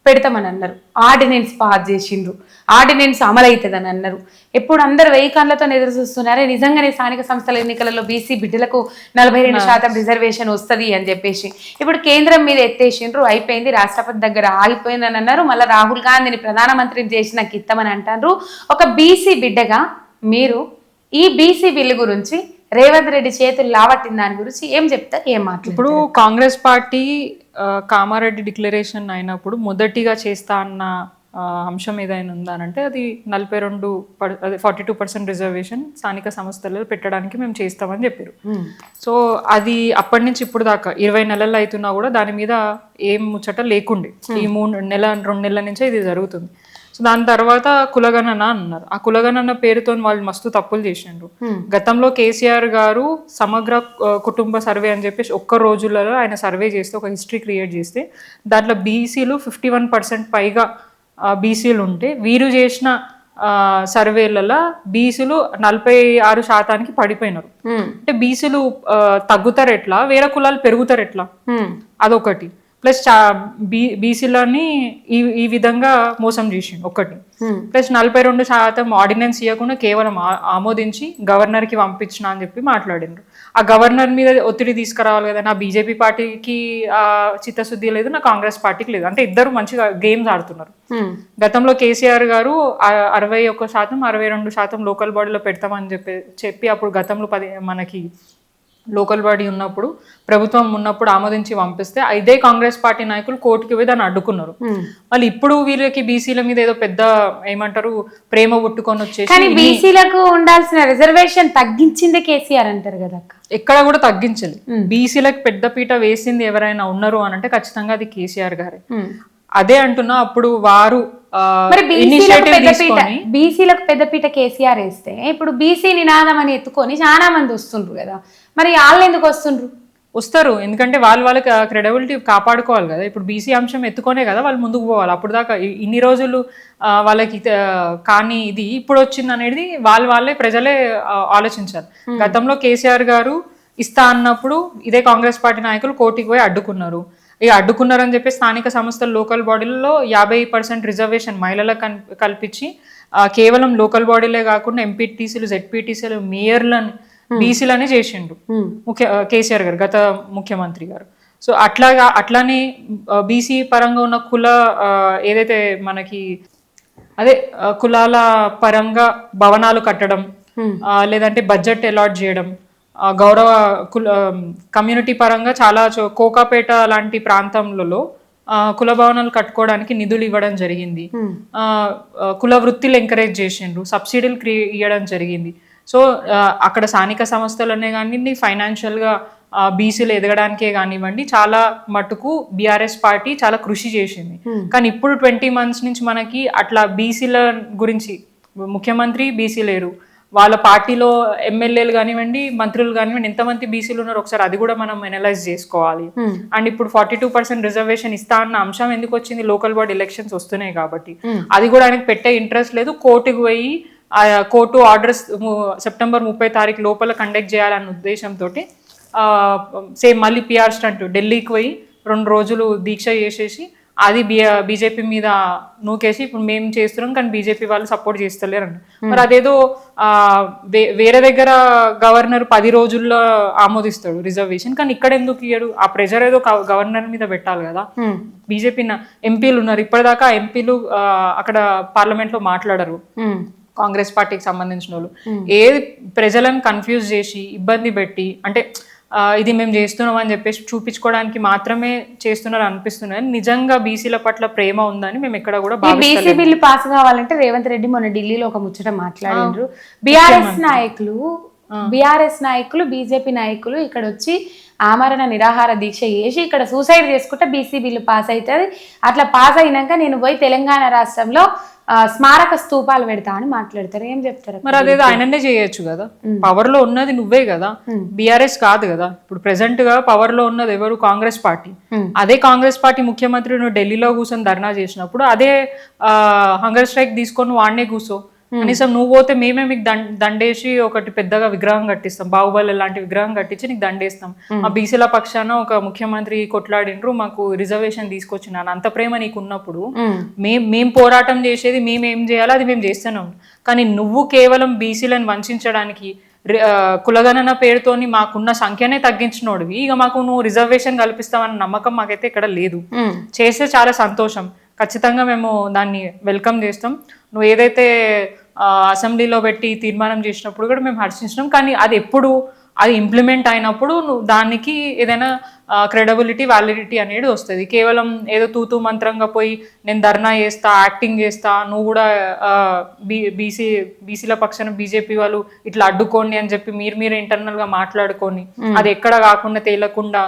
పెడతామని అన్నారు, ఆర్డినెన్స్ పాస్ చేసిండ్రు, ఆర్డినెన్స్ అమలు అవుతుందని అన్నారు. ఎప్పుడు అందరు 1000 కళ్ళతో ఎదురు చూస్తున్నారే నిజంగానే స్థానిక సంస్థల ఎన్నికలలో బీసీ బిడ్డలకు 42% రిజర్వేషన్ వస్తుంది అని చెప్పేసి ఇప్పుడు కేంద్రం మీద ఎత్తేసిండ్రు. అయిపోయింది, రాష్ట్రపతి దగ్గర ఆగిపోయిందని అన్నారు. మళ్ళీ రాహుల్ గాంధీని ప్రధానమంత్రిని చేసి నాకు ఇస్తామని అంటారు. ఒక బీసీ బిడ్డగా మీరు ఈ బీసీ బిల్లు గురించి రేవంత్ రెడ్డి చేతులు లావట్టిన దాని గురించి ఏం చెప్తారు, ఏం మాట్లాడు? ఇప్పుడు కాంగ్రెస్ పార్టీ కామారెడ్డి డిక్లరేషన్ అయినప్పుడు మొదటిగా చేస్తా అన్న అంశం ఏదైనా ఉందానంటే అది 42% రిజర్వేషన్ స్థానిక సంస్థలలో పెట్టడానికి మేము చేస్తామని చెప్పారు. సో అది అప్పటి నుంచి ఇప్పుడు దాకా 20 నెలలు అవుతున్నా కూడా దాని మీద ఏం ముచ్చట లేకుండే. ఈ 2 నెలల నుంచే ఇది జరుగుతుంది. సో దాని తర్వాత కులగణన అన్నారు. ఆ కులగణన పేరుతో వాళ్ళు మస్తు తప్పులు చేసిండ్రు. గతంలో కేసీఆర్ గారు సమగ్ర కుటుంబ సర్వే అని చెప్పేసి ఒక్క రోజులలో ఆయన సర్వే చేస్తే, ఒక హిస్టరీ క్రియేట్ చేస్తే దాంట్లో బీసీలు 51% పైగా బీసీలు ఉంటే వీరు చేసిన సర్వేలలో బీసీలు 46% పడిపోయినారు. అంటే బీసీలు తగ్గుతారు ఎట్లా, వేరే కులాలు పెరుగుతారు ఎట్లా, అదొకటి. ప్లస్ బీసీలని ఈ విధంగా మోసం చేసిండు ఒకటి. ప్లస్ 42% ఆర్డినెన్స్ ఇవ్వకుండా కేవలం ఆమోదించి గవర్నర్కి పంపించిన అని చెప్పి మాట్లాడిండ్రు. ఆ గవర్నర్ మీద ఒత్తిడి తీసుకురావాలి కదా. నా బీజేపీ పార్టీకి చిత్తశుద్ధి లేదు, నా కాంగ్రెస్ పార్టీకి లేదు. అంటే ఇద్దరు మంచిగా గేమ్స్ ఆడుతున్నారు. గతంలో కేసీఆర్ గారు 61%, 62% లోకల్ బాడీలో పెడతామని చెప్పి అప్పుడు గతంలో మనకి లోకల్ బాడీ ఉన్నప్పుడు, ప్రభుత్వం ఉన్నప్పుడు ఆమోదించి పంపిస్తే ఇదే కాంగ్రెస్ పార్టీ నాయకులు కోర్టుకి పోయి దాన్ని అడ్డుకున్నారు. మళ్ళీ ఇప్పుడు వీళ్ళకి బీసీల మీద ఏదో పెద్ద ఏమంటారు ప్రేమ పుట్టుకొని వచ్చేసి, కానీ బీసీలకు ఉండాల్సిన రిజర్వేషన్ తగ్గించిందే కేసీఆర్ అంటారు కదా. ఎక్కడ కూడా తగ్గించాలి. బీసీలకు పెద్ద పీట వేసింది ఎవరైనా ఉన్నారు అని అంటే ఖచ్చితంగా అది కేసీఆర్ గారే. అదే అంటున్నా. అప్పుడు వారు బీసీలకు పెద్దపీట కేసీఆర్ వేస్తే ఇప్పుడు బీసీ నినాదం అని ఎత్తుకొని చాలా మంది వస్తుండ్రు కదా, మరి వాళ్ళు ఎందుకు వస్తారు? ఎందుకంటే వాళ్ళకి క్రెడిబిలిటీ కాపాడుకోవాలి కదా. ఇప్పుడు బీసీ అంశం ఎత్తుకొనే కదా వాళ్ళు ముందుకు పోవాలి. అప్పుడు దాకా ఇన్ని రోజులు వాళ్ళకి కానీ ఇది ఇప్పుడు వచ్చింది అనేది వాళ్ళే ప్రజలే ఆలోచించారు. గతంలో కేసీఆర్ గారు ఇస్తా అన్నప్పుడు ఇదే కాంగ్రెస్ పార్టీ నాయకులు కోర్టుకి పోయి అడ్డుకున్నారు. అడ్డుకున్నారని చెప్పి స్థానిక సంస్థల లోకల్ బాడీలలో 50% రిజర్వేషన్ మహిళలకు కల్పించి కేవలం లోకల్ బాడీలే కాకుండా ఎంపీటీసీలు, జెడ్పీటీసీలు, మేయర్లను బీసీలనే చేసిండు కేసీఆర్ గారు, గత ముఖ్యమంత్రి గారు. సో అట్లానే బీసీ పరంగా ఉన్న ఏదైతే మనకి అదే కులాల పరంగా భవనాలు కట్టడం, లేదంటే బడ్జెట్ అలాట్ చేయడం, గౌరవ కమ్యూనిటీ పరంగా చాలా కోకాపేట లాంటి ప్రాంతంలో కుల భవనాలు కట్టుకోవడానికి నిధులు ఇవ్వడం జరిగింది. కుల వృత్తిలు ఎంకరేజ్ చేసిండ్రు, సబ్సిడీలు ఇవ్వడం జరిగింది. సో అక్కడ స్థానిక సంస్థలనే కానివ్వండి, ఫైనాన్షియల్గా బీసీలు ఎదగడానికే కానివ్వండి, చాలా మటుకు బీఆర్ఎస్ పార్టీ చాలా కృషి చేసింది. కానీ ఇప్పుడు 20 months నుంచి మనకి అట్లా బీసీల గురించి ముఖ్యమంత్రి బీసీ లేరు, వాళ్ళ పార్టీలో ఎమ్మెల్యేలు కానివ్వండి, మంత్రులు కానివ్వండి, ఎంతమంది బీసీలు ఉన్నారు ఒకసారి అది కూడా మనం అనలైజ్ చేసుకోవాలి. అండ్ ఇప్పుడు 42% రిజర్వేషన్ ఇస్తా అన్న అంశం ఎందుకు వచ్చింది? లోకల్ బాడీ ఎలక్షన్స్ వస్తున్నాయి కాబట్టి. అది కూడా ఆయనకు పెట్టే ఇంట్రెస్ట్ లేదు. కోర్టుకు పోయి కోర్టు ఆర్డర్స్ సెప్టెంబర్ 30 లోపల కండక్ట్ చేయాలన్న ఉద్దేశంతో సేమ్ మళ్ళీ పిఆర్ స్టంట్ ఢిల్లీకి పోయి 2 రోజులు దీక్ష చేసేసి అది బీజేపీ మీద నూకేసి ఇప్పుడు మేము చేస్తున్నాం కానీ బీజేపీ వాళ్ళు సపోర్ట్ చేస్తలేరు అంట. మరి అదేదో వేరే దగ్గర గవర్నర్ 10 రోజుల్లో ఆమోదిస్తాడు రిజర్వేషన్, కానీ ఇక్కడ ఎందుకు ఇయ్యడు? ఆ ప్రెజర్ ఏదో గవర్నర్ మీద పెట్టాలి కదా. బీజేపీ ఎంపీలు ఉన్నారు, ఇప్పటిదాకా ఎంపీలు అక్కడ పార్లమెంట్ లో మాట్లాడరు కాంగ్రెస్ పార్టీకి సంబంధించిన వాళ్ళు. ఏది ప్రజలను కన్ఫ్యూజ్ చేసి ఇబ్బంది పెట్టి అంటే ఇది మేము చేస్తున్నాం అని చెప్పేసి చూపించుకోవడానికి మాత్రమే చేస్తున్నారు అనిపిస్తున్నది. నిజంగా బీసీల పట్ల ప్రేమ ఉందని మేము ఎక్కడ కూడా బీసీ బిల్లు పాస్ కావాలంటే రేవంత్ రెడ్డి మొన్న ఢిల్లీలో ఒక ముచ్చట మాట్లాడిండ్రు. బీఆర్ఎస్ నాయకులు బీజేపీ నాయకులు ఇక్కడ వచ్చి ఆమరణ నిరాహార దీక్ష చేసి ఇక్కడ సూసైడ్ చేసుకుంటే బీసీ బిల్లు పాస్ అవుతుంది, అట్లా పాస్ అయినాక నేను పోయి తెలంగాణ రాష్ట్రంలో స్మారక స్తూపాలు పెడతా అని మాట్లాడతారు. ఏం చెప్తారు? మరి అదేదో ఆయననే చేయొచ్చు కదా. పవర్ లో ఉన్నది నువ్వే కదా, బీఆర్ఎస్ కాదు కదా. ఇప్పుడు ప్రెసెంట్ గా పవర్ లో ఉన్నది ఎవరు? కాంగ్రెస్ పార్టీ. అదే కాంగ్రెస్ పార్టీ ముఖ్యమంత్రి నువ్వు ఢిల్లీలో కూర్చొని ధర్నా చేసినప్పుడు అదే హంగర్ స్ట్రైక్ తీసుకొని వాడినే కూర్చో, కనీసం నువ్వు పోతే మేమే మీకు దండేసి ఒకటి పెద్దగా విగ్రహం కట్టిస్తాం, బాహుబలి లాంటి విగ్రహం కట్టించి నీకు దండేస్తాం. మా బీసీల పక్షాన ఒక ముఖ్యమంత్రి కొట్లాడిండ్రు, మాకు రిజర్వేషన్ తీసుకొచ్చినాను, అంత ప్రేమ నీకు ఉన్నప్పుడు మేం పోరాటం చేసేది మేమేం చేయాలో అది మేము చేస్తున్నాం. కానీ నువ్వు కేవలం బీసీలను వంచడానికి కులగణన పేరుతోని మాకున్న సంఖ్యనే తగ్గించినోడివి, ఇక మాకు నువ్వు రిజర్వేషన్ కల్పిస్తావన్న నమ్మకం మాకైతే ఇక్కడ లేదు. చేస్తే చాలా సంతోషం, ఖచ్చితంగా మేము దాన్ని వెల్కమ్ చేస్తాం. నువ్వు ఏదైతే అసెంబ్లీలో పెట్టి తీర్మానం చేసినప్పుడు కూడా మేము హర్షించినాం. కానీ అది ఎప్పుడు అది ఇంప్లిమెంట్ అయినప్పుడు నువ్వు దానికి ఏదైనా క్రెడిబిలిటీ వ్యాలిడిటీ అనేది వస్తుంది. కేవలం ఏదో తూతూ మంత్రంగా పోయి నేను ధర్నా చేస్తా, యాక్టింగ్ చేస్తా, నువ్వు కూడా బీసీల పక్షాన బీజేపీ వాళ్ళు ఇట్లా అడ్డుకోండి అని చెప్పి మీరు ఇంటర్నల్ గా మాట్లాడుకొని అది ఎక్కడ కాకుండా తేలకుండా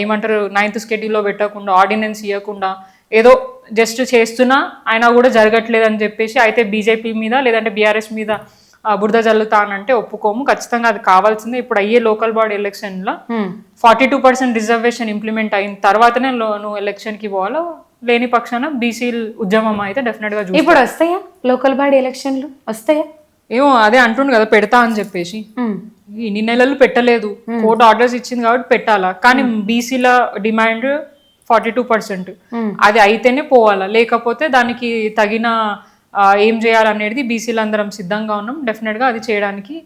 ఏమంటారు 9th షెడ్యూల్లో పెట్టకుండా ఆర్డినెన్స్ ఇవ్వకుండా ఏదో జస్ట్ చేస్తున్నా అయినా కూడా జరగట్లేదు అని చెప్పేసి అయితే బీజేపీ మీద లేదంటే బీఆర్ఎస్ మీద బురద జల్లుతానంటే ఒప్పుకోము. ఖచ్చితంగా అది కావాల్సిందే. ఇప్పుడు అయ్యే లోకల్ బాడీ ఎలక్షన్ లో 42% రిజర్వేషన్ ఇంప్లిమెంట్ అయిన తర్వాతనే నువ్వు ఎలక్షన్ కి పోవాలో, లేని పక్షాన బీసీ ఉద్యమం అయితే డెఫినెట్ గా ఇప్పుడు వస్తాయా లోకల్ బాడీ ఎలక్షన్లు వస్తాయా? ఏమో అదే అంటుండు కదా పెడతా అని చెప్పేసి. ఇన్ని నెలలు పెట్టలేదు, కోర్టు ఆర్డర్స్ ఇచ్చింది కాబట్టి పెట్టాలా. కానీ బీసీల డిమాండ్ 42%, అది అయితేనే పోవాలా, లేకపోతే దానికి తగిన ఏం చేయాలనేది బీసీలు అందరం సిద్ధంగా ఉన్నాం. డెఫినెట్ గా అది చేయడానికి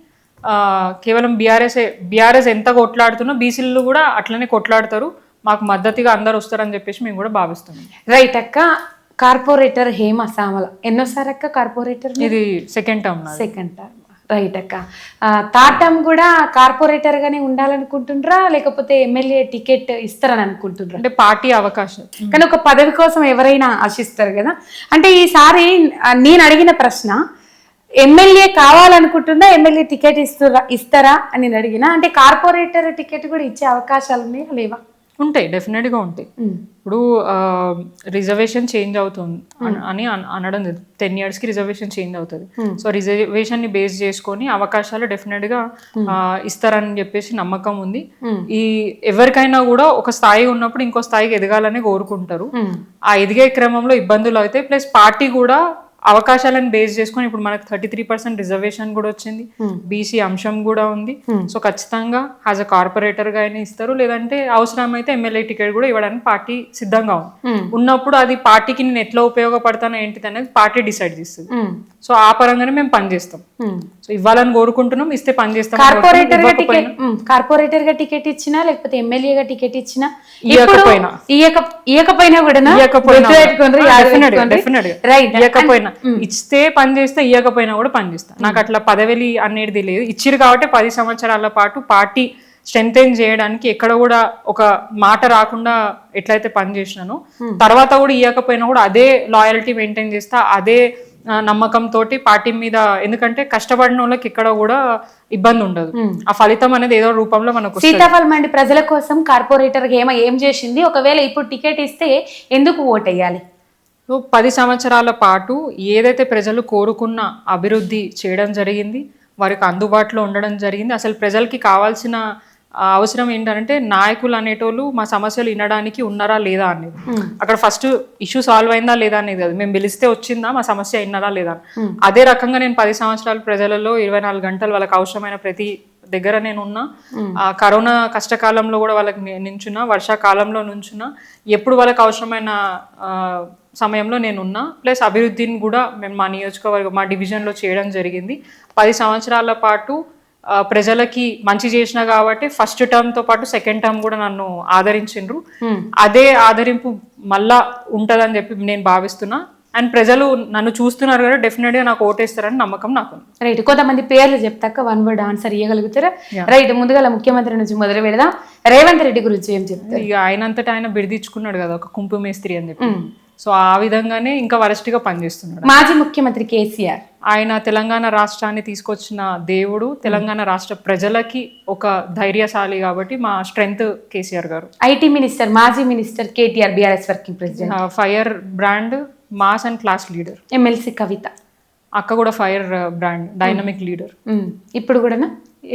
కేవలం బీఆర్ఎస్ ఎంత కొట్లాడుతున్నా బీసీలు కూడా అట్లనే కొట్లాడతారు, మాకు మద్దతుగా అందరు వస్తారని చెప్పేసి మేము కూడా భావిస్తున్నాం. రైట్ అక్క. కార్పొరేటర్ హేమ సామల ఎన్నోసారి అక్క కార్పొరేటర్? ఇది సెకండ్ టర్మ్. రైట్ అక్క. థర్డ్ టర్మ్ కూడా కార్పొరేటర్ గానే ఉండాలనుకుంటుండ్రా లేకపోతే ఎమ్మెల్యే టికెట్ ఇస్తారని అనుకుంటుండ్రా? అంటే పార్టీ అవకాశం, కానీ ఒక పదవి కోసం ఎవరైనా ఆశిస్తారు కదా. అంటే ఈసారి నేను అడిగిన ప్రశ్న ఎమ్మెల్యే కావాలనుకుంటుందా, ఎమ్మెల్యే టికెట్ ఇస్తారా అని నేను అడిగిన. అంటే కార్పొరేటర్ టికెట్ కూడా ఇచ్చే అవకాశాలు ఉన్నాయా లేవా? ఉంటాయి, డెఫినెట్గా ఉంటాయి. ఇప్పుడు రిజర్వేషన్ చేంజ్ అవుతుంది అని అనడం 10 years కి రిజర్వేషన్ చేంజ్ అవుతుంది. సో రిజర్వేషన్ ని బేస్ చేసుకొని అవకాశాలు డెఫినెట్గా ఇస్తారని చెప్పేసి నమ్మకం ఉంది. ఈ ఎవరికైనా కూడా ఒక స్థాయి ఉన్నప్పుడు ఇంకో స్థాయికి ఎదగాలని కోరుకుంటారు. ఆ ఎదిగే క్రమంలో ఇబ్బందులు అవుతాయి. ప్లస్ పార్టీ కూడా అవకాశాలను బేస్ చేసుకొని ఇప్పుడు మనకు 33% రిజర్వేషన్ కూడా వచ్చింది, బీసీ అంశం కూడా ఉంది. సో ఖచ్చితంగా యాజ్ అ కార్పొరేటర్ గా అయినా ఇస్తారు, లేదంటే అవసరమైతే ఎమ్మెల్యే టికెట్ కూడా ఇవ్వడానికి పార్టీ సిద్ధంగా ఉంది. ఉన్నప్పుడు అది పార్టీకి నేను ఎట్లా ఉపయోగపడతానో ఏంటిది అనేది పార్టీ డిసైడ్ చేస్తుంది. సో ఆ పరంగానే మేము పనిచేస్తాం. సో ఇవ్వాలని కోరుకుంటున్నాం, ఇస్తే పనిచేస్తాం. కార్పొరేటర్ గా టికెట్ ఇచ్చినా లేకపోతే ఎమ్మెల్యేగా టికెట్ ఇచ్చినా ఇవ్వకపోయినా ఇస్తే పని చేస్తే, ఇవ్వకపోయినా కూడా పని చేస్తా. నాకు అట్లా పదవి అనేది లేదు. ఇచ్చిరు కాబట్టి 10 సంవత్సరాల పాటు పార్టీ స్ట్రెంథెన్ చేయడానికి ఎక్కడ కూడా ఒక మాట రాకుండా ఎట్లయితే పని చేసినానో తర్వాత కూడా ఇవ్వకపోయినా కూడా అదే లాయల్టీ మెయింటైన్ చేస్తా, అదే నమ్మకం తోటి పార్టీ మీద. ఎందుకంటే కష్టపడిన వాళ్ళకి ఎక్కడ కూడా ఇబ్బంది ఉండదు, ఆ ఫలితం అనేది ఏదో రూపంలో మనకు. సీతాఫల్ మండి ప్రజల కోసం కార్పొరేటర్ ఏం చేసింది? ఒకవేళ ఇప్పుడు టికెట్ ఇస్తే ఎందుకు ఓట్ వేయాలి? 10 సంవత్సరాల పాటు ఏదైతే ప్రజలు కోరుకున్న అభివృద్ధి చేయడం జరిగింది, వారికి అందుబాటులో ఉండడం జరిగింది. అసలు ప్రజలకి కావాల్సిన అవసరం ఏంటంటే నాయకులు అనేటోళ్ళు మా సమస్యలు వినడానికి ఉన్నారా లేదా అనేది. అక్కడ ఫస్ట్ ఇష్యూ సాల్వ్ అయిందా లేదా అనేది కాదు, మేము పిలిస్తే వచ్చిందా, మా సమస్య విన్నారా లేదా. అదే రకంగా నేను 10 సంవత్సరాల ప్రజలలో 24 గంటలు వాళ్ళకి అవసరమైన ప్రతి దగ్గర నేను ఉన్నా. కరోనా కష్టకాలంలో కూడా వాళ్ళకి నించున్నా, వర్షాకాలంలో నుంచున్నా, ఎప్పుడు వాళ్ళకి అవసరమైన సమయంలో నేనున్నా. ప్లస్ అభివృద్ధిని కూడా మేము మా నియోజకవర్గం మా డివిజన్లో చేయడం జరిగింది. 10 సంవత్సరాల పాటు ప్రజలకి మంచి చేసిన కాబట్టి ఫస్ట్ టర్మ్ తో పాటు సెకండ్ టర్మ్ కూడా నన్ను ఆదరించిండ్రు. అదే ఆదరింపు మళ్ళా ఉంటదని చెప్పి నేను భావిస్తున్నా. అండ్ ప్రజలు నన్ను చూస్తున్నారు కదా, డెఫినెట్ గా నాకు ఓటేస్తారని నమ్మకం నాకు. రైట్. కొంతమంది పేర్లు చెప్తాక 1 word ఆన్సర్ ఇవ్వగలుగుతారా? రైట్. ముందుగా ముఖ్యమంత్రి నుంచి మొదలు పెడదాం. రేవంత్ రెడ్డి గురించి ఏం చెప్తారు? ఇక ఆయనంతటా ఆయన బిడిదిచ్చుకున్నాడు కదా ఒక కుంపు మేస్త్రి అని చెప్పి. సో ఆ విధంగానే ఇంకా వరస్ట్ గా పనిచేస్తున్నాడు. మాజీ ముఖ్యమంత్రి కేసీఆర్ ఆయన తెలంగాణ రాష్ట్రాన్ని తీసుకొచ్చిన దేవుడు, తెలంగాణ రాష్ట్ర ప్రజలకి ఒక ధైర్యశాలి కాబట్టి మా strength KCR garu. IT minister, మాజీ minister KTR, BRS working president, fire brand, mass and class leader. MLC Kavitha, అక్క కూడా ఫైర్ బ్రాండ్, డైనమిక్ లీడర్. ఇప్పుడు కూడా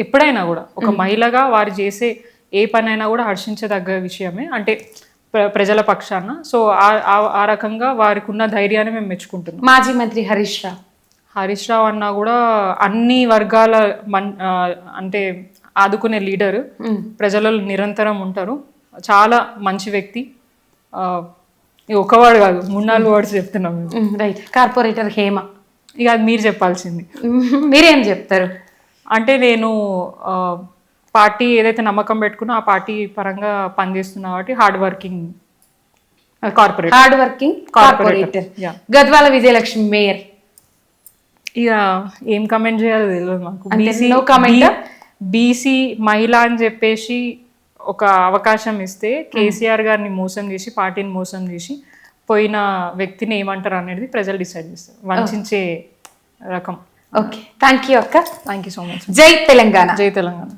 ఎప్పుడైనా కూడా ఒక మహిళగా వారు చేసే ఏ పనైనా కూడా హర్షించదగ్గ విషయమే, అంటే ప్రజల పక్షాన. సో ఆ రకంగా వారికి ఉన్న ధైర్యాన్ని మేము మెచ్చుకుంటున్నాం. మాజీ మంత్రి హరీష్ రావు అన్నా కూడా అన్ని వర్గాల అంటే ఆదుకునే లీడరు, ప్రజలలో నిరంతరం ఉంటారు, చాలా మంచి వ్యక్తి. ఒక వర్డ్ కాదు 3-4 words చెప్తున్నాం. రైట్. కార్పొరేటర్ హేమ, ఇక అది మీరు చెప్పాల్సింది. మీరేం చెప్తారు? అంటే నేను పార్టీ ఏదైతే నమ్మకం పెట్టుకున్నా ఆ పార్టీ పరంగా పనిచేస్తున్నా కాబట్టి hard working corporator. Gadwal Vijayalakshmi mayor. ఇక ఏం కమెంట్ చేయాలో తెలియదు మాకు. బీసీ మహిళ అని చెప్పేసి ఒక అవకాశం ఇస్తే కేసీఆర్ గారిని మోసం చేసి పార్టీని మోసం చేసి పోయిన వ్యక్తిని ఏమంటారు అనేది ప్రజలు డిసైడ్ చేస్తారు. వంచే రకం. ఓకే, థ్యాంక్ యూ అక్క. Thank you so much. జై తెలంగాణ. జై తెలంగాణ.